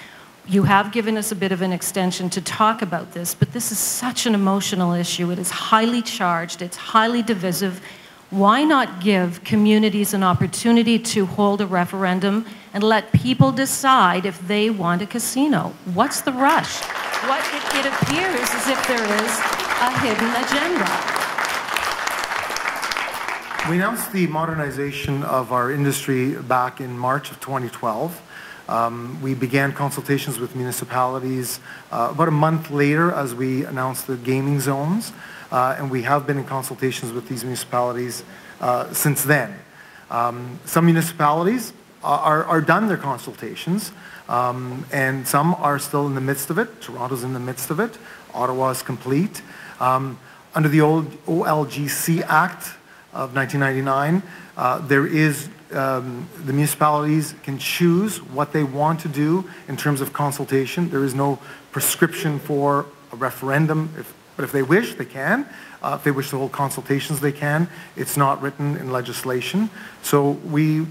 You have given us a bit of an extension to talk about this, but this is such an emotional issue. It is highly charged, it's highly divisive. Why not give communities an opportunity to hold a referendum and let people decide if they want a casino? What's the rush? It appears as if there is a hidden agenda. We announced the modernization of our industry back in March of 2012. We began consultations with municipalities about a month later as we announced the gaming zones, and we have been in consultations with these municipalities since then. Some municipalities are done their consultations, and some are still in the midst of it. Toronto's in the midst of it. Ottawa is complete. Under the old OLGC Act of 1999, there is the municipalities can choose what they want to do in terms of consultation. There is no prescription for a referendum, but if they wish, they can. If they wish to hold consultations, they can. It's not written in legislation. So we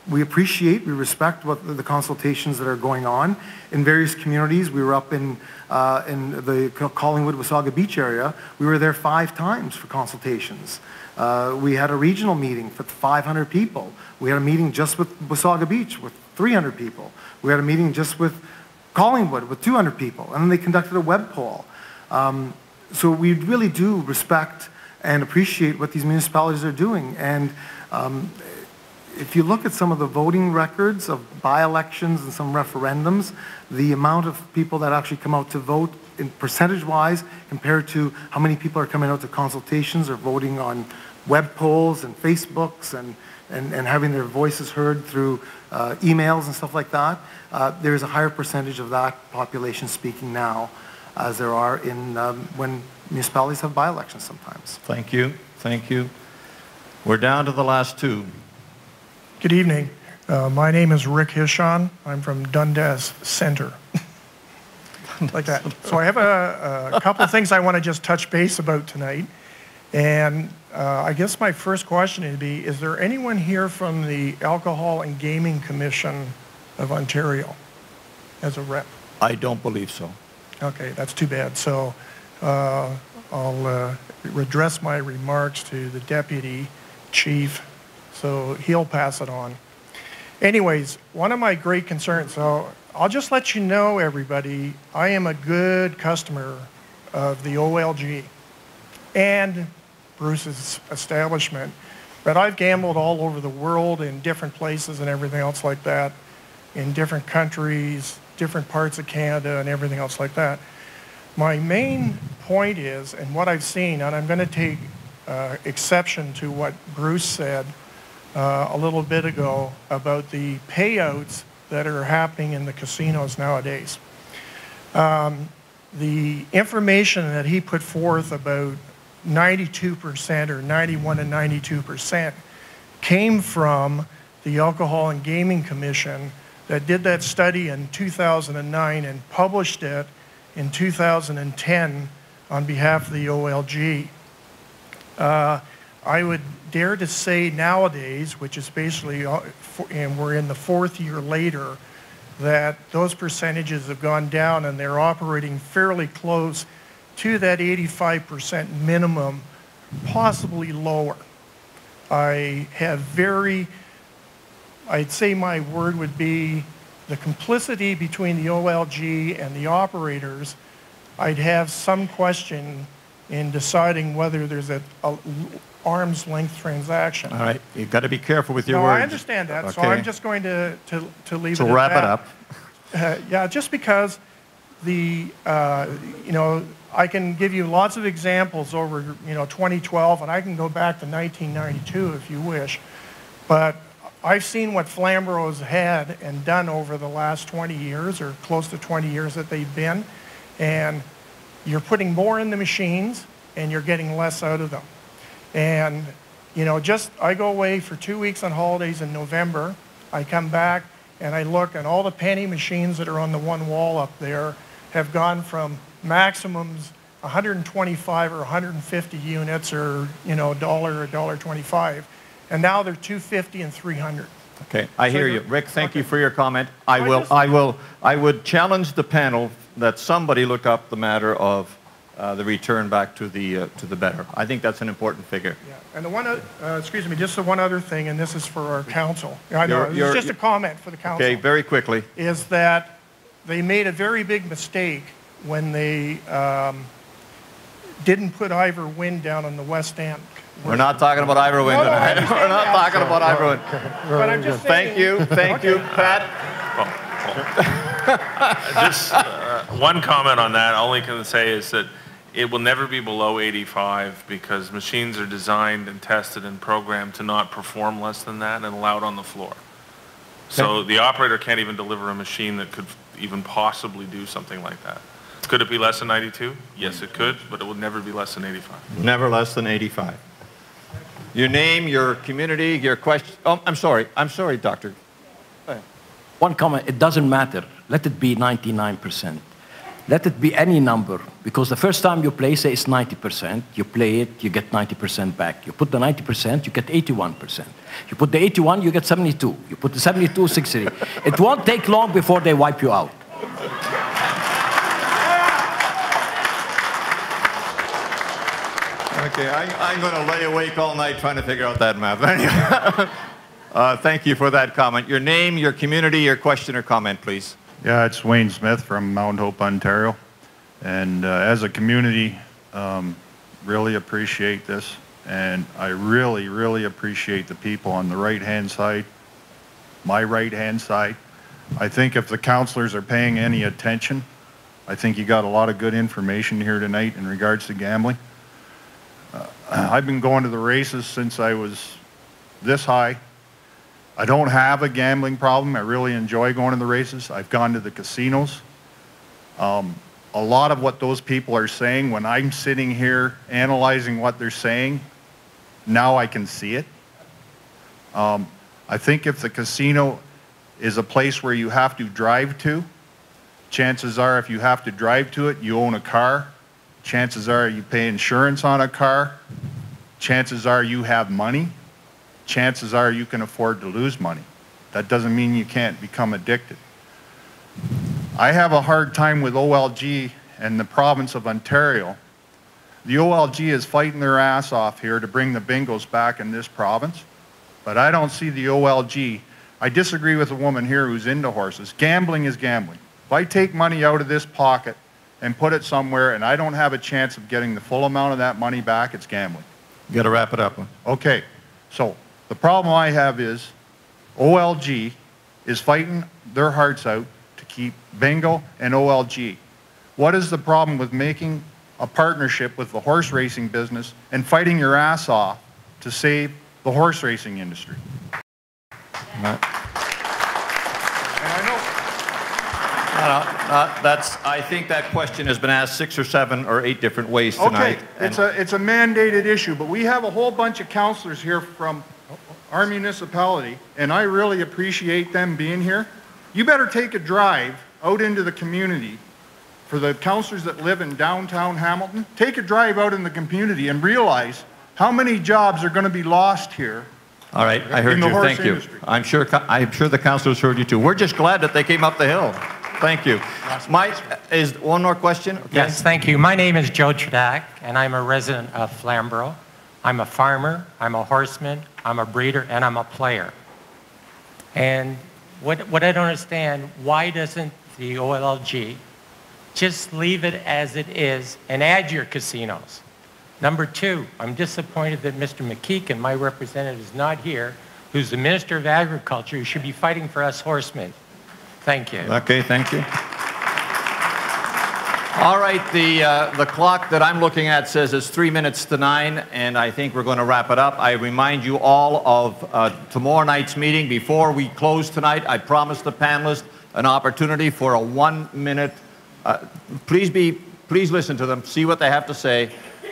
appreciate, we respect the consultations that are going on. In various communities, we were up in the Collingwood-Wasaga Beach area. We were there 5 times for consultations. We had a regional meeting for 500 people. We had a meeting just with Wasaga Beach with 300 people. We had a meeting just with Collingwood with 200 people. And then they conducted a web poll. So we really do respect and appreciate what these municipalities are doing. And if you look at some of the voting records of by-elections and some referendums, the amount of people that actually come out to vote in percentage-wise compared to how many people are coming out to consultations or voting on web polls and Facebooks and having their voices heard through emails and stuff like that, there is a higher percentage of that population speaking now as there are in when municipalities have by-elections sometimes. Thank you. Thank you. We're down to the last 2. Good evening. My name is Rick Hishon. I'm from Dundas Center. Like that. So I have a couple of things I want to just touch base about tonight. And I guess my first question would be, is there anyone here from the Alcohol and Gaming Commission of Ontario as a rep? I don't believe so. Okay, that's too bad. So I'll address my remarks to the deputy chief, so he'll pass it on. Anyways, one of my great concerns, so I'll just let you know, everybody, I am a good customer of the OLG and Bruce's establishment, but I've gambled all over the world in different places and everything else like that, in different countries, different parts of Canada and everything else like that. My main point is, and what I've seen, and I'm going to take exception to what Bruce said a little bit ago about the payouts that are happening in the casinos nowadays. The information that he put forth about 92% or 91 and 92% came from the Alcohol and Gaming Commission that did that study in 2009 and published it in 2010 on behalf of the OLG. I would dare to say nowadays, which is basically, and we're in the 4th year later, that those percentages have gone down and they're operating fairly close to that 85% minimum, possibly lower. I have I'd say my word would be the complicity between the OLG and the operators. I'd have some question in deciding whether there's a arm's length transaction. All right, you've got to be careful with your no, words. I understand that, okay. so I'm just going to leave so it at wrap that. it up. Yeah, just because the, you know, I can give you lots of examples over, 2012, and I can go back to 1992 if you wish, but I've seen what Flamboro's had and done over the last 20 years, or close to 20 years that they've been, and you're putting more in the machines, and you're getting less out of them. And, I go away for 2 weeks on holidays in November. I come back, and I look, and all the penny machines that are on the one wall up there have gone from maximums 125 or 150 units or, $1 or $1.25, and now they're 250 and 300. Okay, I hear you. Rick, thank you for your comment. I would challenge the panel that somebody look up the matter of the return back to the better. I think that's an important figure. Yeah, and the one, excuse me, just the one other thing, and this is for our council. I know, it's just a comment for the council. Okay, very quickly. Is that they made a very big mistake when they didn't put Ivor Wind down on the west end. We're not talking about Ivor Wind tonight. We're not talking about Ivor Wind. But I'm just saying. Thank you, Pat. Just one comment on that, all I can say is that it will never be below 85 because machines are designed and tested and programmed to not perform less than that and allowed on the floor. So the operator can't even deliver a machine that could even possibly do something like that. Could it be less than 92? Yes, it could, but it would never be less than 85. Never less than 85. Your name, your community, your question. Oh, I'm sorry, Doctor. One comment, it doesn't matter. Let it be 99%. Let it be any number, because the first time you play, say it's 90%, you play it, you get 90% back. You put the 90%, you get 81%. You put the 81, you get 72. You put the 72, 60. It won't take long before they wipe you out. Okay, I'm going to lay awake all night trying to figure out that math. Thank you for that comment. Your name, your community, your question or comment, please. Yeah, it's Wayne Smith from Mount Hope, Ontario. And as a community, really appreciate this. And I really, really appreciate the people on the right-hand side, my right-hand side. I think if the councillors are paying any attention, I think you got a lot of good information here tonight in regards to gambling. I've been going to the races since I was this high. I don't have a gambling problem. I really enjoy going to the races. I've gone to the casinos. A lot of what those people are saying, when I'm sitting here analyzing what they're saying, now I can see it. I think if the casino is a place where you have to drive to, chances are if you have to drive to it, you own a car. Chances are you pay insurance on a car. Chances are you have money. Chances are you can afford to lose money. That doesn't mean you can't become addicted. I have a hard time with OLG and the province of Ontario. The OLG is fighting their ass off here to bring the bingos back in this province, but I don't see the OLG. I disagree with a woman here who's into horses. Gambling is gambling. If I take money out of this pocket and put it somewhere and I don't have a chance of getting the full amount of that money back, it's gambling. You got to wrap it up. Okay, so the problem I have is OLG is fighting their hearts out to keep bingo and OLG. What is the problem with making a partnership with the horse racing business and fighting your ass off to save the horse racing industry? I think that question has been asked 6 or 7 or 8 different ways tonight. Okay, it's a mandated issue, but we have a whole bunch of councillors here from our municipality, and I really appreciate them being here. You better take a drive out into the community. For the councillors that live in downtown Hamilton, take a drive out in the community and realize how many jobs are going to be lost here. All right, I heard you. Thank you. I'm sure the councillors heard you too. We're just glad that they came up the hill. Thank you. Mike, is one more question? Okay. Yes, thank you. My name is Joe Tradak, and I'm a resident of Flamborough. I'm a farmer, I'm a horseman, I'm a breeder, and I'm a player. And what I don't understand, why doesn't the OLG just leave it as it is and add your casinos? Number 2, I'm disappointed that Mr. McKeegan, my representative, is not here, who's the Minister of Agriculture, who should be fighting for us horsemen. Thank you. Okay, thank you. All right, the clock that I'm looking at says it's 3 minutes to 9, and I think we're going to wrap it up. I remind you all of tomorrow night's meeting. Before we close tonight, I promised the panelists an opportunity for a 1-minute. Please listen to them, see what they have to say.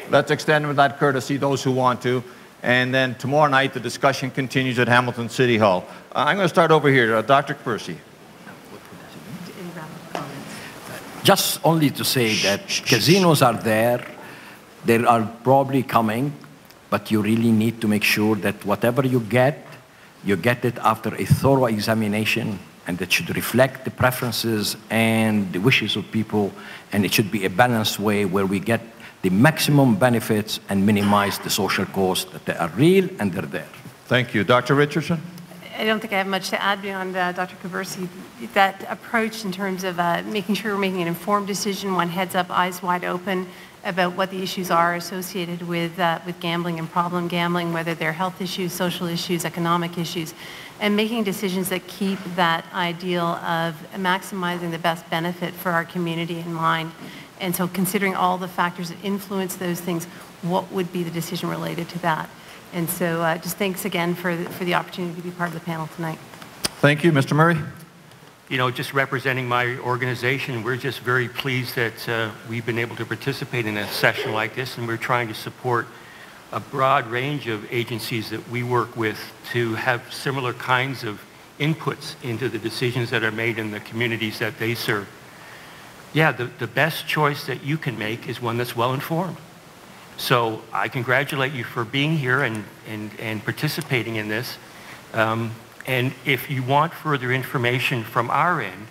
Let's extend them that courtesy, those who want to. And then tomorrow night, the discussion continues at Hamilton City Hall. I'm going to start over here. Dr. Kersey. Just only to say that casinos are there, they are probably coming, but you really need to make sure that whatever you get, you get it after a thorough examination, and it should reflect the preferences and the wishes of people, and it should be a balanced way where we get the maximum benefits and minimize the social costs that they are real and they're there. Thank you. Dr. Richardson? I don't think I have much to add beyond Dr. Kibirsi. That approach in terms of making sure we're making an informed decision, one heads up, eyes wide open, about what the issues are associated with gambling and problem gambling, whether they're health issues, social issues, economic issues, and making decisions that keep that ideal of maximizing the best benefit for our community in mind. And so considering all the factors that influence those things, what would be the decision related to that? And so just thanks again for the opportunity to be part of the panel tonight. Thank you. Mr. Murray? You know, just representing my organization, we're just very pleased that we've been able to participate in a session like this, and we're trying to support a broad range of agencies that we work with to have similar kinds of inputs into the decisions that are made in the communities that they serve. Yeah, the best choice that you can make is one that's well-informed. So I congratulate you for being here and participating in this. And if you want further information from our end,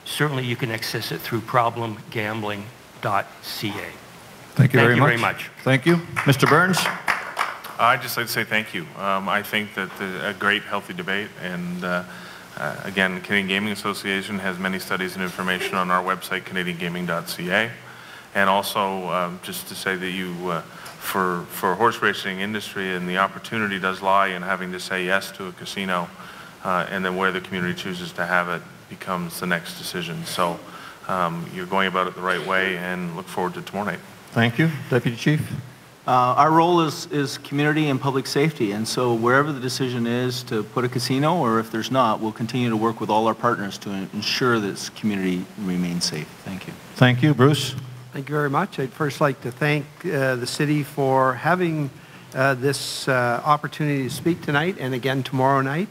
certainly you can access it through problemgambling.ca. Thank you very much. Thank you. Mr. Burns? I'd just like to say thank you. I think that a great, healthy debate, and again, the Canadian Gaming Association has many studies and information on our website, canadiangaming.ca. And also, just to say that you, for horse racing industry, and the opportunity does lie in having to say yes to a casino, and then where the community chooses to have it becomes the next decision. So you're going about it the right way, and look forward to tomorrow night. Thank you. Deputy Chief? Our role is community and public safety, and so wherever the decision is to put a casino, or if there's not, we'll continue to work with all our partners to ensure that this community remains safe. Thank you. Thank you. Bruce? Thank you very much. I'd first like to thank the city for having this opportunity to speak tonight and again tomorrow night.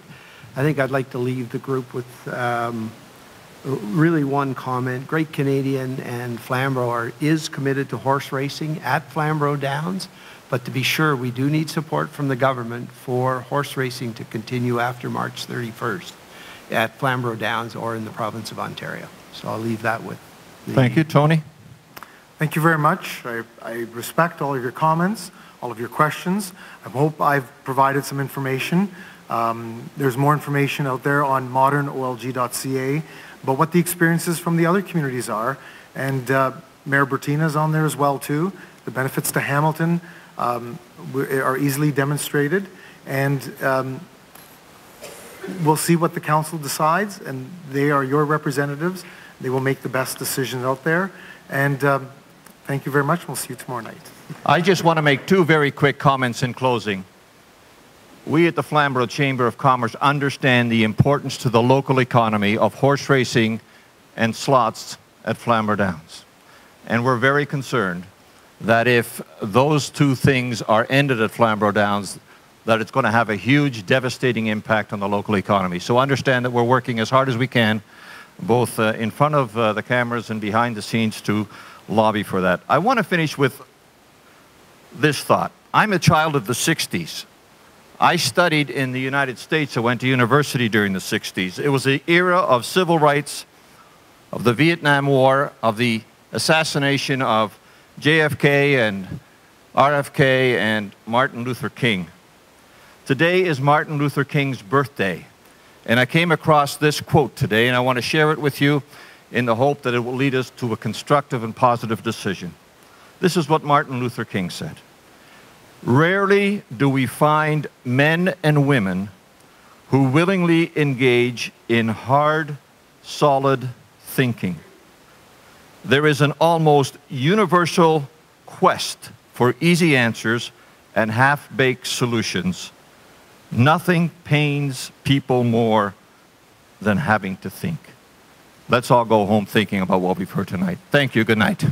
I think I'd like to leave the group with really one comment. Great Canadian and Flamborough is committed to horse racing at Flamborough Downs, but to be sure, we do need support from the government for horse racing to continue after March 31st at Flamborough Downs or in the province of Ontario. So I'll leave that with Thank you. Tony? Thank you very much. I respect all of your comments, all of your questions. I hope I've provided some information. There's more information out there on modernolg.ca about what the experiences from the other communities are. And Mayor Bertina is on there as well too. The benefits to Hamilton are easily demonstrated. And we'll see what the council decides, and they are your representatives. They will make the best decisions out there. And thank you very much. We'll see you tomorrow night. I just want to make two very quick comments in closing. We at the Flamborough Chamber of Commerce understand the importance to the local economy of horse racing and slots at Flamborough Downs. And we're very concerned that if those two things are ended at Flamborough Downs, that it's going to have a huge, devastating impact on the local economy. So understand that we're working as hard as we can, both in front of the cameras and behind the scenes, to lobby for that. I want to finish with this thought. I'm a child of the 60s. I studied in the United States. I went to university during the 60s. It was the era of civil rights, of the Vietnam War, of the assassination of JFK and RFK and Martin Luther King. Today is Martin Luther King's birthday. And I came across this quote today, and I want to share it with you in the hope that it will lead us to a constructive and positive decision. This is what Martin Luther King said. Rarely do we find men and women who willingly engage in hard, solid thinking. There is an almost universal quest for easy answers and half-baked solutions. Nothing pains people more than having to think. Let's all go home thinking about what we've heard tonight. Thank you. Good night.